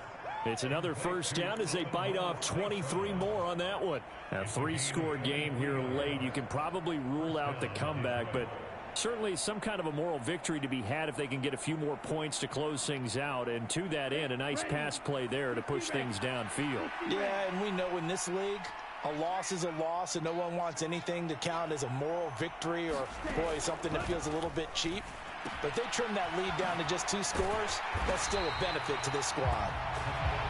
It's another first down as they bite off 23 more on that one. A 3-score game here late. You can probably rule out the comeback, but certainly some kind of a moral victory to be had if they can get a few more points to close things out. And to that end, a nice pass play there to push things downfield. Yeah, and we know in this league, a loss is a loss, and no one wants anything to count as a moral victory or, boy, something that feels a little bit cheap. But they trim that lead down to just 2 scores. That's still a benefit to this squad.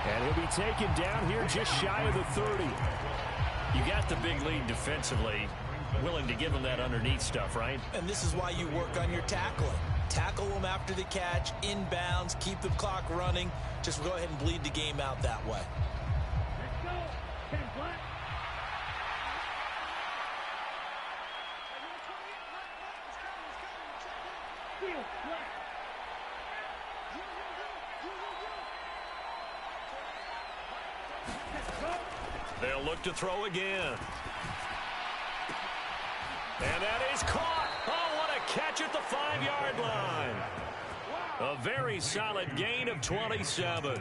And he'll be taken down here just shy of the 30. You got the big lead defensively. Willing to give them that underneath stuff, right? And this is why you work on your tackling. Tackle them after the catch, inbounds, keep the clock running. Just go ahead and bleed the game out that way. Let's go. 10 flat. They'll look to throw again. And that is caught. Oh, what a catch at the 5-yard line. A very solid gain of 27.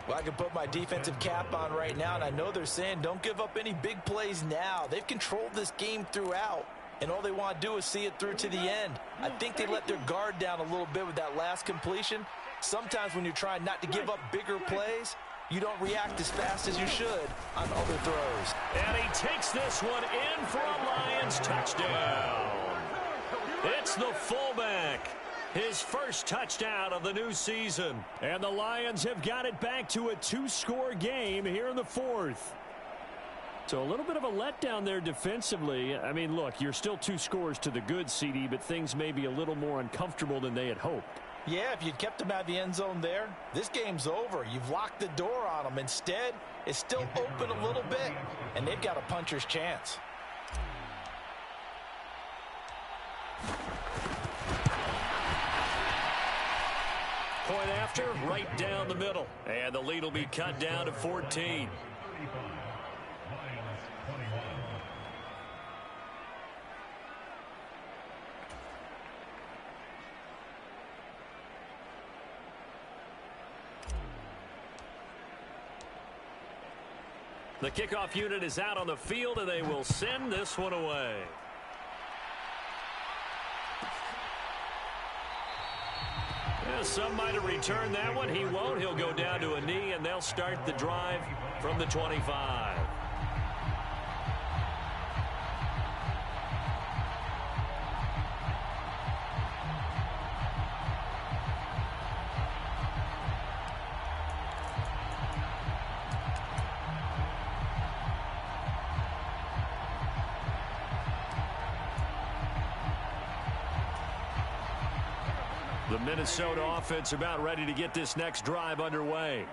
Well, I can put my defensive cap on right now, and I know they're saying don't give up any big plays now. They've controlled this game throughout, and all they want to do is see it through to the end. I think they let their guard down a little bit with that last completion. Sometimes when you're trying not to give up bigger plays, you don't react as fast as you should on other throws. And he takes this one in for a Lions touchdown. It's the fullback. His first touchdown of the new season. And the Lions have got it back to a 2-score game here in the 4th. So a little bit of a letdown there defensively. I mean, look, you're still 2 scores to the good, CD, but things may be a little more uncomfortable than they had hoped. Yeah, if you'd kept them out of the end zone there, this game's over. You've locked the door on them. Instead, it's still open a little bit, and they've got a puncher's chance. Point after, right down the middle. And the lead will be cut down to 14. The kickoff unit is out on the field, and they will send this one away. Yeah, some might have returned that one. He won't. He'll go down to a knee, and they'll start the drive from the 25. The Minnesota offense about ready to get this next drive underway.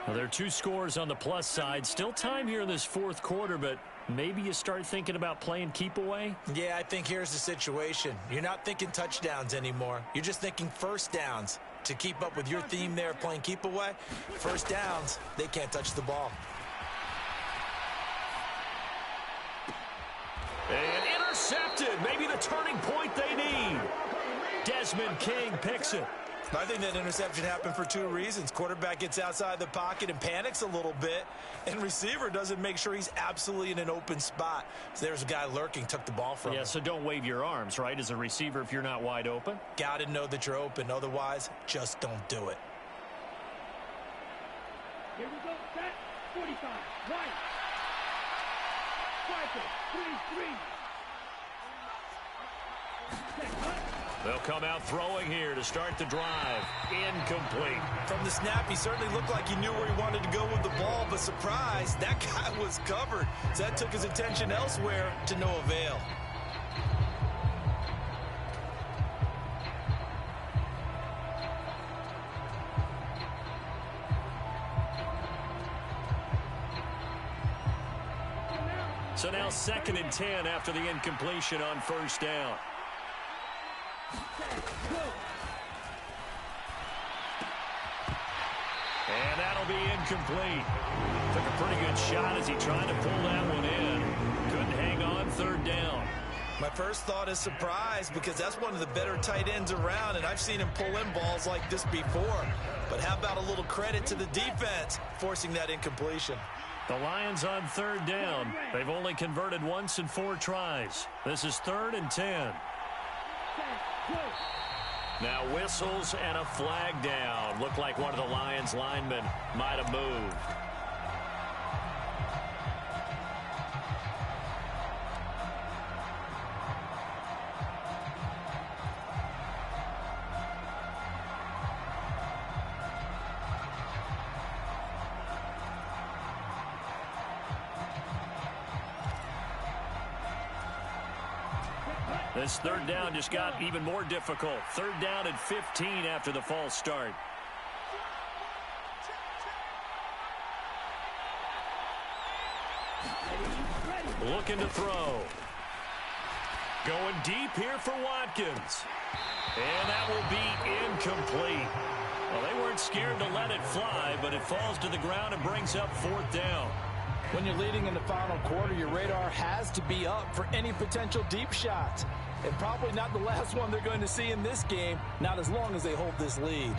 Well, there are 2 scores on the plus side. Still time here in this fourth quarter, but maybe you start thinking about playing keep away? Yeah, I think here's the situation. You're not thinking touchdowns anymore. You're just thinking first downs. To keep up with your theme there, playing keep away, first downs, they can't touch the ball. And intercepted. Maybe the turning point they need. Desmond King picks it. I think that interception happened for 2 reasons. Quarterback gets outside the pocket and panics a little bit, and receiver doesn't make sure he's absolutely in an open spot. So there's a guy lurking, took the ball from him. Yeah, so don't wave your arms, right, as a receiver if you're not wide open? Got to know that you're open. Otherwise, just don't do it. Here we go. Set. 45. Right. Striker. 3-3. They'll come out throwing here to start the drive. Incomplete. From the snap, he certainly looked like he knew where he wanted to go with the ball, but surprise, that guy was covered. So that took his attention elsewhere to no avail. So now 2nd and 10 after the incompletion on first down. And that'll be incomplete. Took a pretty good shot as he tried to pull that one in. Couldn't hang on 3rd down. My first thought is surprise because that's one of the better tight ends around, and I've seen him pull in balls like this before. But how about a little credit to the defense forcing that incompletion? The Lions on 3rd down. They've only converted once in 4 tries. This is 3rd and 10. Now whistles and a flag down. Looked like one of the Lions linemen might have moved. This 3rd down just got even more difficult. 3rd down and 15 after the false start. Looking to throw. Going deep here for Watkins. And that will be incomplete. Well, they weren't scared to let it fly, but it falls to the ground and brings up 4th down. When you're leading in the final quarter, your radar has to be up for any potential deep shots. And probably not the last one they're going to see in this game, not as long as they hold this lead.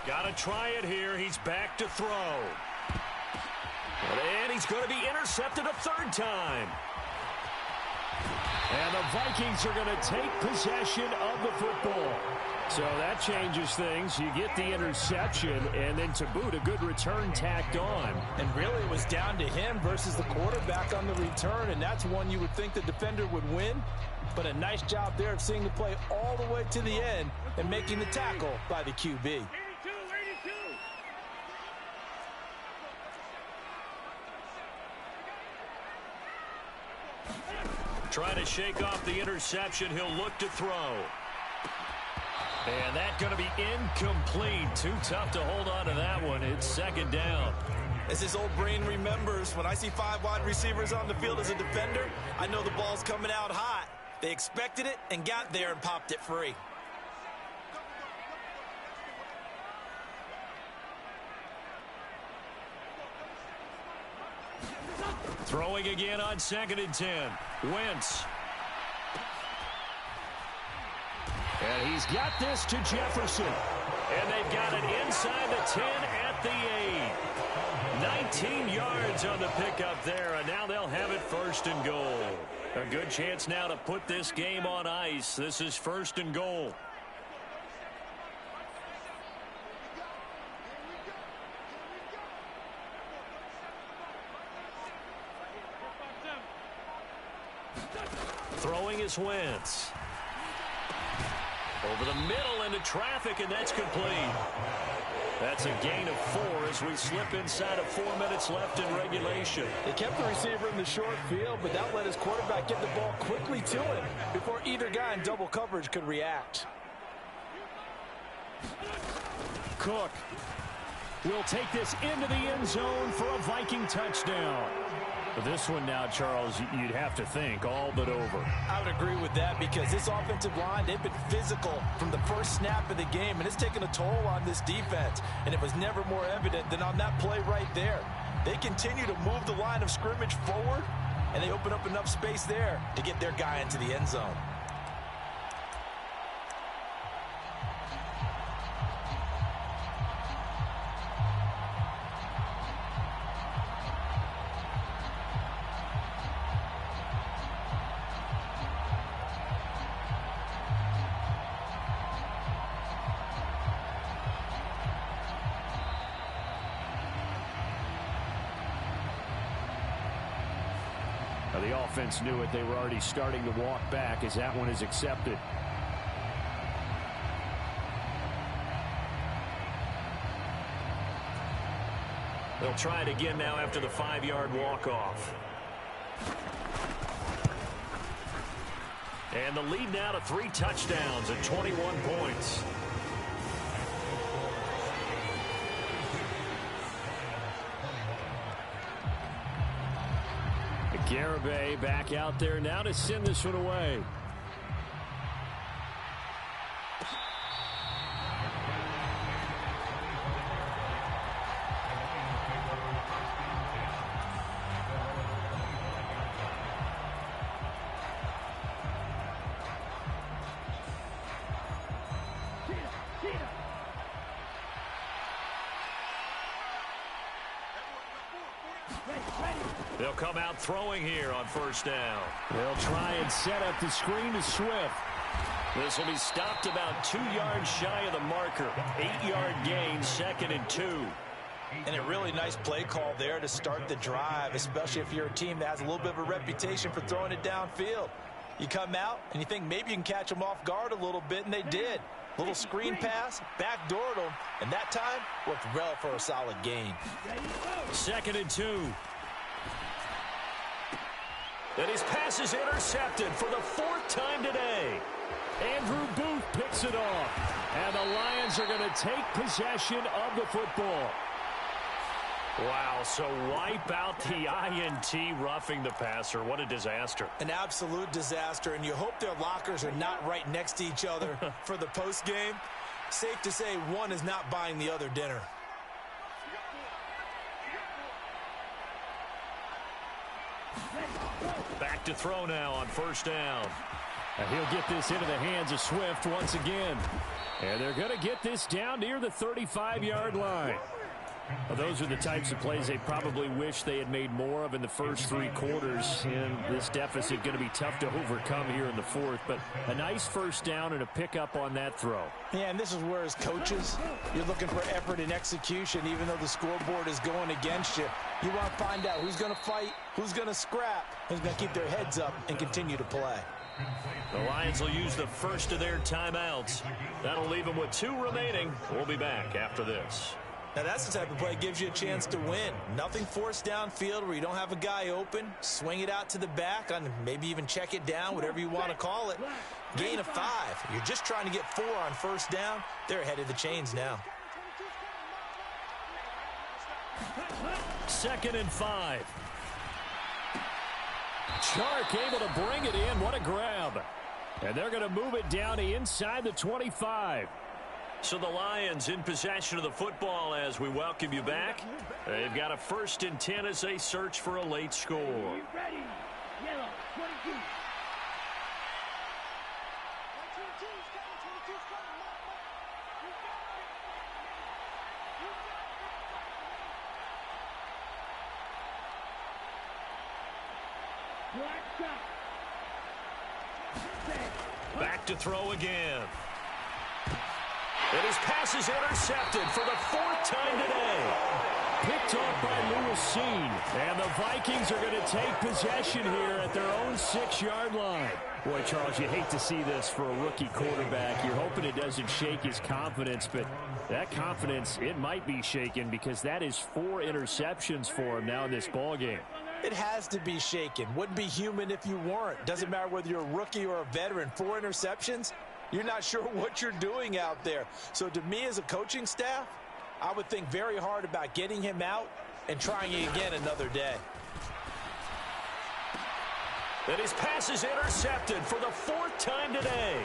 Got to try it here. He's back to throw. And he's going to be intercepted a 3rd time. And the Vikings are going to take possession of the football. So that changes things. You get the interception, and then to boot, a good return tacked on. And really it was down to him versus the quarterback on the return, and that's one you would think the defender would win. But a nice job there of seeing the play all the way to the end and making the tackle by the QB. Trying to shake off the interception. He'll look to throw. And that's going to be incomplete. Too tough to hold on to that one. It's 2nd down. As his old brain remembers, when I see 5 wide receivers on the field as a defender, I know the ball's coming out hot. They expected it and got there and popped it free. Throwing again on 2nd and 10. Wentz. And he's got this to Jefferson. And they've got it inside the 10 at the 8. 19 yards on the pickup there, and now they'll have it 1st and goal. A good chance now to put this game on ice. This is 1st and goal. Throwing is Wentz. Over the middle into traffic, and that's complete. That's a gain of 4 as we slip inside of 4 minutes left in regulation. They kept the receiver in the short field, but that let his quarterback get the ball quickly to him before either guy in double coverage could react. Cook will take this into the end zone for a Viking touchdown. This one now, Charles, you'd have to think all but over. I would agree with that because this offensive line, they've been physical from the first snap of the game, and it's taken a toll on this defense, and it was never more evident than on that play right there. They continue to move the line of scrimmage forward, and they open up enough space there to get their guy into the end zone. The offense knew it. They were already starting to walk back as that one is accepted. They'll try it again now after the 5-yard walk-off. And the lead now to 3 touchdowns at 21 points. Garibay back out there now to send this one away. They'll come out throwing here on 1st down. They'll try and set up the screen to Swift. This will be stopped about 2 yards shy of the marker. 8-yard gain, 2nd and 2. And a really nice play call there to start the drive, especially if you're a team that has a little bit of a reputation for throwing it downfield. You come out and you think maybe you can catch them off guard a little bit, and they did. Little screen pass, backdoored them, and that time worked well for a solid gain. 2nd and 2. And his pass is intercepted for the 4th time today. Andrew Booth picks it off. And the Lions are going to take possession of the football. Wow, so wipe out the INT roughing the passer. What a disaster. An absolute disaster, and you hope their lockers are not right next to each other for the postgame. Safe to say one is not buying the other dinner. Back to throw now on 1st down. And he'll get this into the hands of Swift once again. And they're going to get this down near the 35-yard line. Well, those are the types of plays they probably wish they had made more of in the first 3 quarters. And this deficit going to be tough to overcome here in the 4th. But a nice 1st down and a pickup on that throw. Yeah, and this is where as coaches, you're looking for effort and execution, even though the scoreboard is going against you. You want to find out who's going to fight, who's going to scrap, who's going to keep their heads up and continue to play. The Lions will use the first of their timeouts. That'll leave them with 2 remaining. We'll be back after this. Now, that's the type of play that gives you a chance to win. Nothing forced downfield where you don't have a guy open. Swing it out to the back, and maybe even check it down, whatever you want to call it. Gain of 5. You're just trying to get 4 on 1st down. They're ahead of the chains now. 2nd and 5. Chark able to bring it in. What a grab. And they're going to move it down to inside the 25. So the Lions in possession of the football as we welcome you back. They've got a 1st and 10 as they search for a late score. Ready. Yellow, 22. Back to throw again. And his pass is intercepted for the 4th time today. Picked off by Lewis Seen. And the Vikings are going to take possession here at their own 6-yard line. Boy, Charles, you hate to see this for a rookie quarterback. You're hoping it doesn't shake his confidence, but that confidence, it might be shaken because that is 4 interceptions for him now in this ballgame. It has to be shaken. Wouldn't be human if you weren't. Doesn't matter whether you're a rookie or a veteran. 4 interceptions, you're not sure what you're doing out there. So to me as a coaching staff, I would think very hard about getting him out and trying it again another day. And his pass is intercepted for the 4th time today.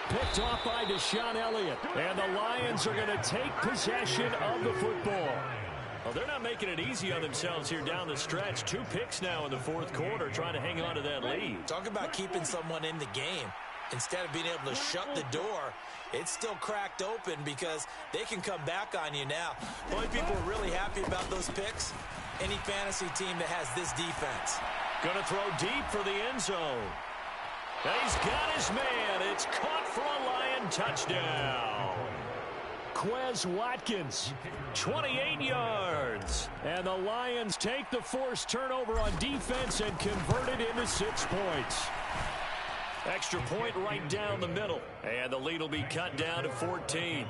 Picked off by Deshaun Elliott. And the Lions are going to take possession of the football. Well, they're not making it easy on themselves here down the stretch. 2 picks now in the 4th quarter trying to hang on to that lead. Talk about keeping someone in the game. Instead of being able to shut the door, it's still cracked open because they can come back on you now. The only people who are really happy about those picks, any fantasy team that has this defense. Going to throw deep for the end zone. He's got his man. It's caught for a Lion touchdown. Quez Watkins, 28 yards. And the Lions take the forced turnover on defense and convert it into 6 points. Extra point right down the middle. And the lead will be cut down to 14.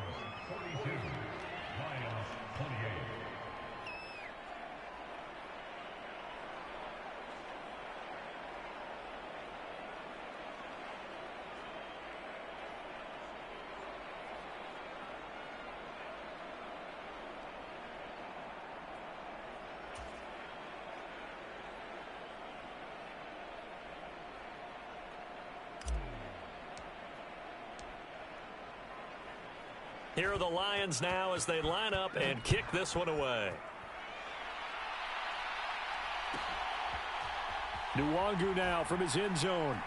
Here are the Lions now as they line up and kick this one away. Nwangu now from his end zone.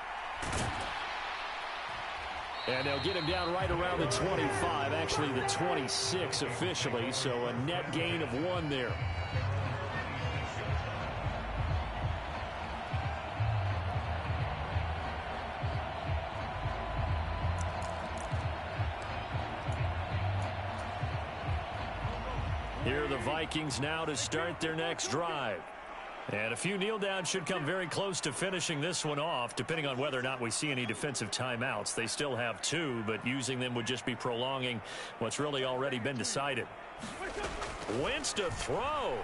And they'll get him down right around the 25, actually the 26 officially, so a net gain of 1 there. Here are the Vikings now to start their next drive. And a few kneel downs should come very close to finishing this one off, depending on whether or not we see any defensive timeouts. They still have 2, but using them would just be prolonging what's really already been decided. Wentz to throw.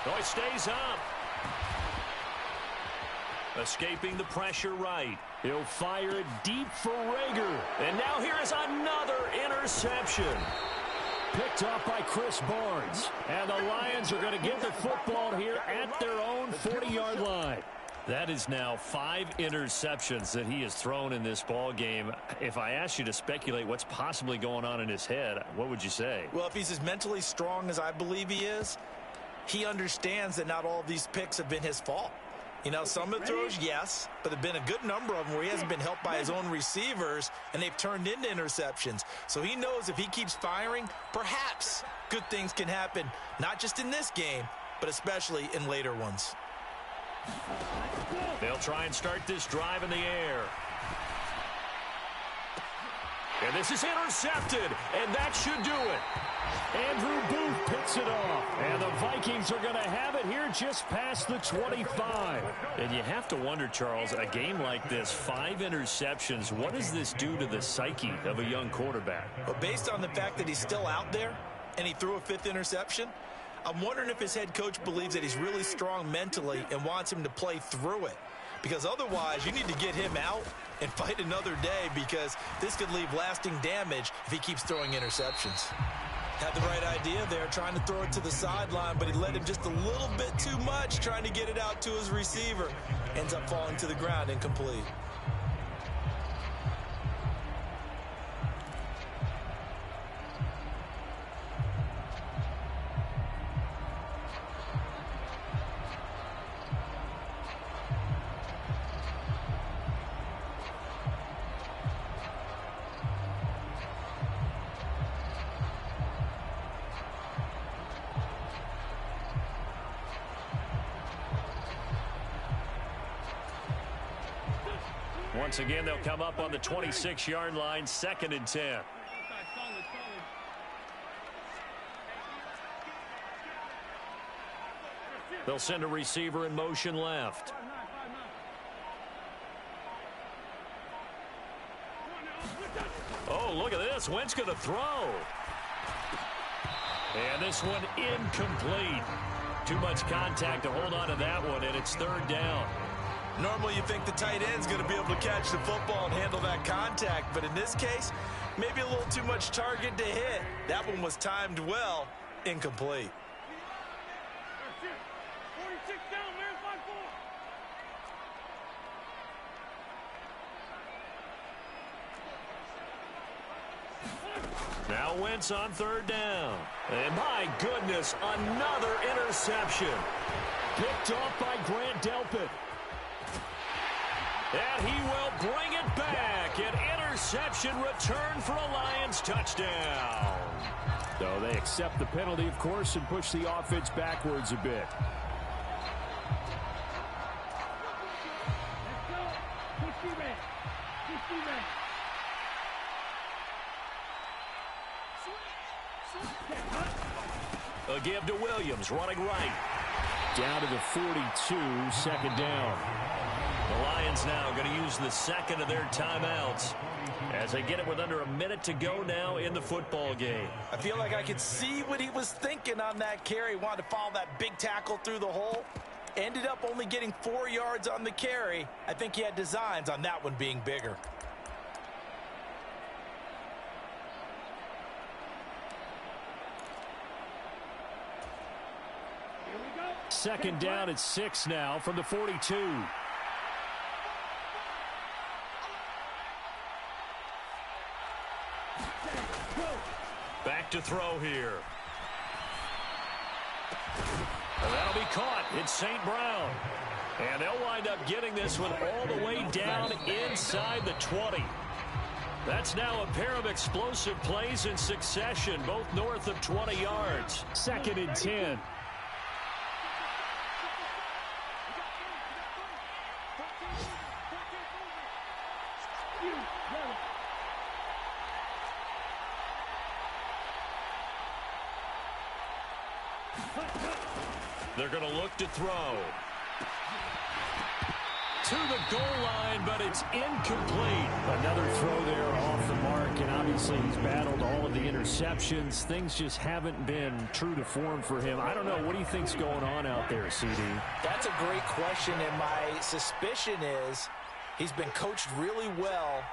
Oh, he stays up. Escaping the pressure right. He'll fire it deep for Rager. And now here is another interception. Picked off by Chris Barnes. And the Lions are going to get the football here at their own 40-yard line. That is now 5 interceptions that he has thrown in this ball game. If I asked you to speculate what's possibly going on in his head, what would you say? Well, if he's as mentally strong as I believe he is, he understands that not all of these picks have been his fault. You know, some of the throws, yes, but there have been a good number of them where he hasn't been helped by his own receivers, and they've turned into interceptions. So he knows if he keeps firing, perhaps good things can happen, not just in this game, but especially in later ones. They'll try and start this drive in the air. And this is intercepted, and that should do it. Andrew Booth picks it off. And the Vikings are going to have it here just past the 25. And you have to wonder, Charles, a game like this, 5 interceptions, what does this do to the psyche of a young quarterback? Well, based on the fact that he's still out there and he threw a 5th interception, I'm wondering if his head coach believes that he's really strong mentally and wants him to play through it. Because otherwise, you need to get him out and fight another day, because this could leave lasting damage if he keeps throwing interceptions. Had the right idea there, trying to throw it to the sideline, but he led him just a little bit too much, trying to get it out to his receiver. Ends up falling to the ground, incomplete. Once again, they'll come up on the 26-yard line, 2nd and 10. They'll send a receiver in motion left. Oh, look at this. Wentz going to throw. And this one incomplete. Too much contact to hold on to that one, and it's 3rd down. Normally you think the tight end's going to be able to catch the football and handle that contact, but in this case, maybe a little too much target to hit. That one was timed well, incomplete. Now Wentz on 3rd down. And my goodness, another interception. Picked off by Grant Delpit. And he will bring it back. An interception return for a Lions touchdown. So they accept the penalty, of course, and push the offense backwards a bit. A give to Williams, running right. Down to the 42, 2nd down. The Lions now going to use the 2nd of their timeouts as they get it with under a minute to go now in the football game. I feel like I could see what he was thinking on that carry. Wanted to follow that big tackle through the hole. Ended up only getting 4 yards on the carry. I think he had designs on that one being bigger. 2nd down at 6 now from the 42. Back to throw here. And that'll be caught. It's St. Brown. And they'll wind up getting this one all the way down inside the 20. That's now a pair of explosive plays in succession, both north of 20 yards. 2nd and 10. They're going to look to throw. To the goal line, but it's incomplete. Another throw there off the mark, and obviously he's battled all of the interceptions. Things just haven't been true to form for him. I don't know. What do you think's going on out there, CD? That's a great question, and my suspicion is he's been coached really well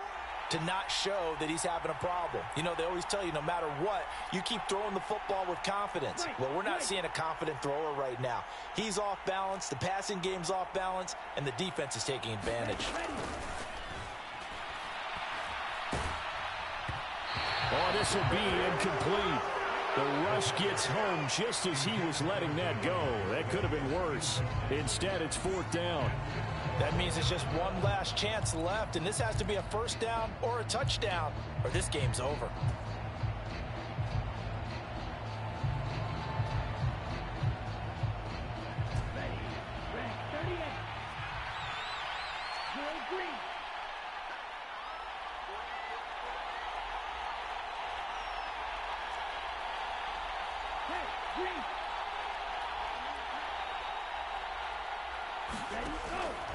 to not show that he's having a problem. You know, they always tell you no matter what, you keep throwing the football with confidence. Well, we're not seeing a confident thrower right now. He's off balance, the passing game's off balance, and the defense is taking advantage. Oh, this will be incomplete. The rush gets home just as he was letting that go. That could have been worse. Instead, it's 4th down. That means it's just one last chance left, and this has to be a 1st down or a touchdown, or this game's over.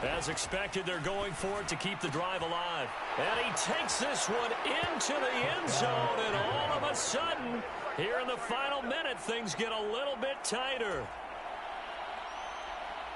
As expected, they're going for it to keep the drive alive. And he takes this one into the end zone, and all of a sudden, here in the final minute, things get a little bit tighter.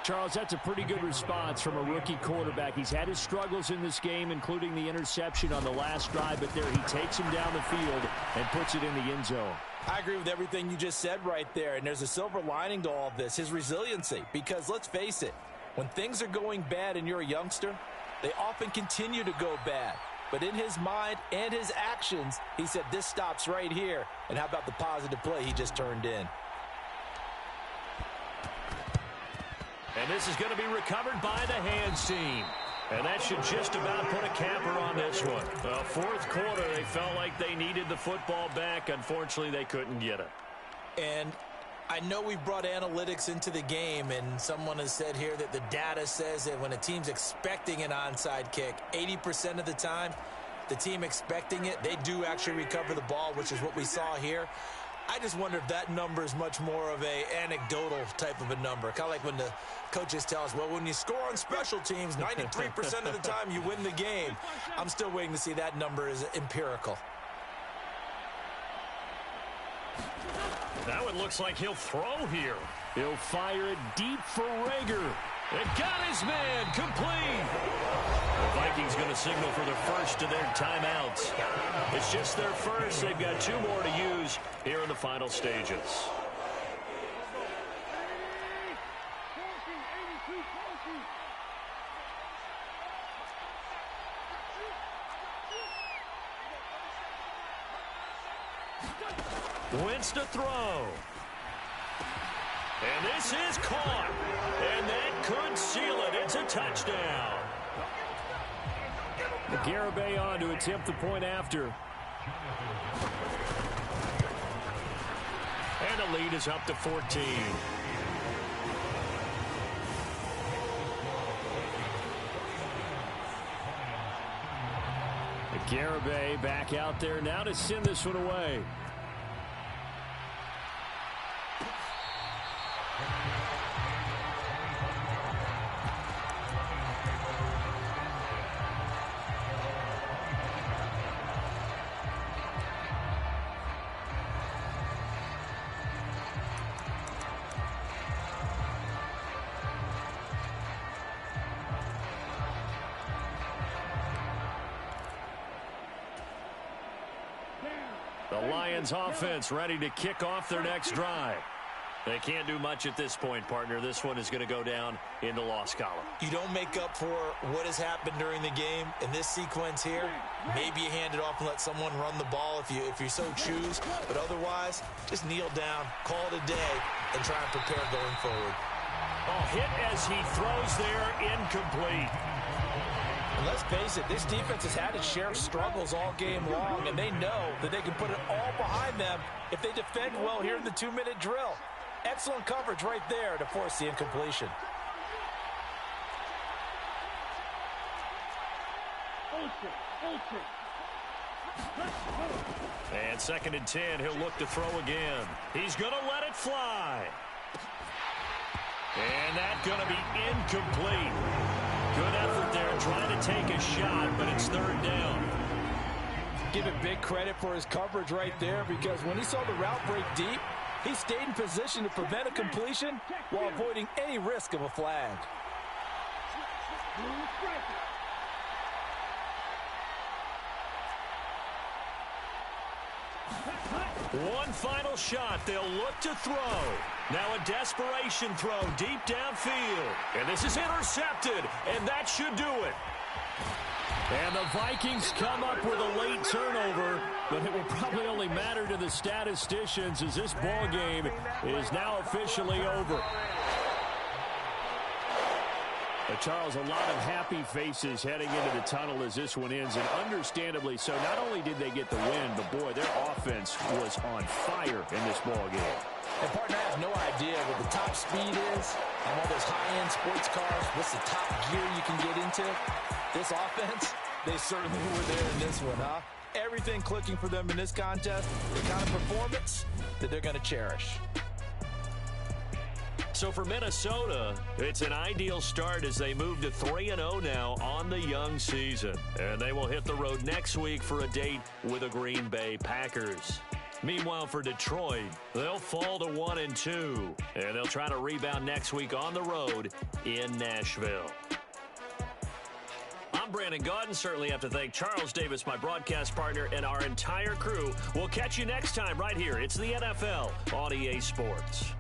Charles, that's a pretty good response from a rookie quarterback. He's had his struggles in this game, including the interception on the last drive, but there he takes him down the field and puts it in the end zone. I agree with everything you just said right there, and there's a silver lining to all of this, his resiliency, because let's face it, when things are going bad and you're a youngster, they often continue to go bad. But in his mind and his actions, he said, this stops right here. And how about the positive play he just turned in? And this is going to be recovered by the hands team. And that should just about put a capper on this one. Well, 4th quarter, they felt like they needed the football back. Unfortunately, they couldn't get it. And I know we brought analytics into the game, and someone has said here that the data says that when a team's expecting an onside kick, 80% of the time, the team expecting it, they do actually recover the ball, which is what we saw here. I just wonder if that number is much more of a anecdotal type of a number. Kind of like when the coaches tell us, well, when you score on special teams, 93% of the time you win the game. I'm still waiting to see that number is empirical. That one looks like he'll throw here. He'll fire it deep for Rager. And got his man complete. The Vikings going to signal for the first of their timeouts. It's just their first. They've got 2 more to use here in the final stages. Wentz to throw. And this is caught. And that could seal it. It's a touchdown. Garibay on to attempt the point after. And the lead is up to 14. Garibay back out there now to send this one away. The Lions offense ready to kick off their next drive. They can't do much at this point, partner. This one is going to go down in the loss column. You don't make up for what has happened during the game. In this sequence here, maybe you hand it off and let someone run the ball if you so choose. But otherwise, just kneel down, call it a day, and try and prepare going forward. Oh, hit as he throws there, incomplete. And let's face it, this defense has had its share of struggles all game long, and they know that they can put it all behind them if they defend well here in the 2-minute drill. Excellent coverage right there to force the incompletion. And 2nd and 10, he'll look to throw again. He's going to let it fly. And that's going to be incomplete. Good effort there trying to take a shot, but it's 3rd down. Give him big credit for his coverage right there, because when he saw the route break deep, he stayed in position to prevent a completion while avoiding any risk of a flag. One final shot. They'll look to throw. Now a desperation throw deep downfield. And this is intercepted, and that should do it. And the Vikings come up with a late turnover, but it will probably only matter to the statisticians as this ball game is now officially over. Charles, a lot of happy faces heading into the tunnel as this one ends, and understandably so. Not only did they get the win, but boy, their offense was on fire in this ball game. And partner, I have no idea what the top speed is on all those high-end sports cars. What's the top gear you can get into? This offense, they certainly were there in this one, huh? Everything clicking for them in this contest, the kind of performance that they're going to cherish. So for Minnesota, it's an ideal start as they move to 3-0 now on the young season. And they will hit the road next week for a date with the Green Bay Packers. Meanwhile, for Detroit, they'll fall to 1-2. And they'll try to rebound next week on the road in Nashville. I'm Brandon Gaudin. Certainly have to thank Charles Davis, my broadcast partner, and our entire crew. We'll catch you next time right here. It's the NFL on EA Sports.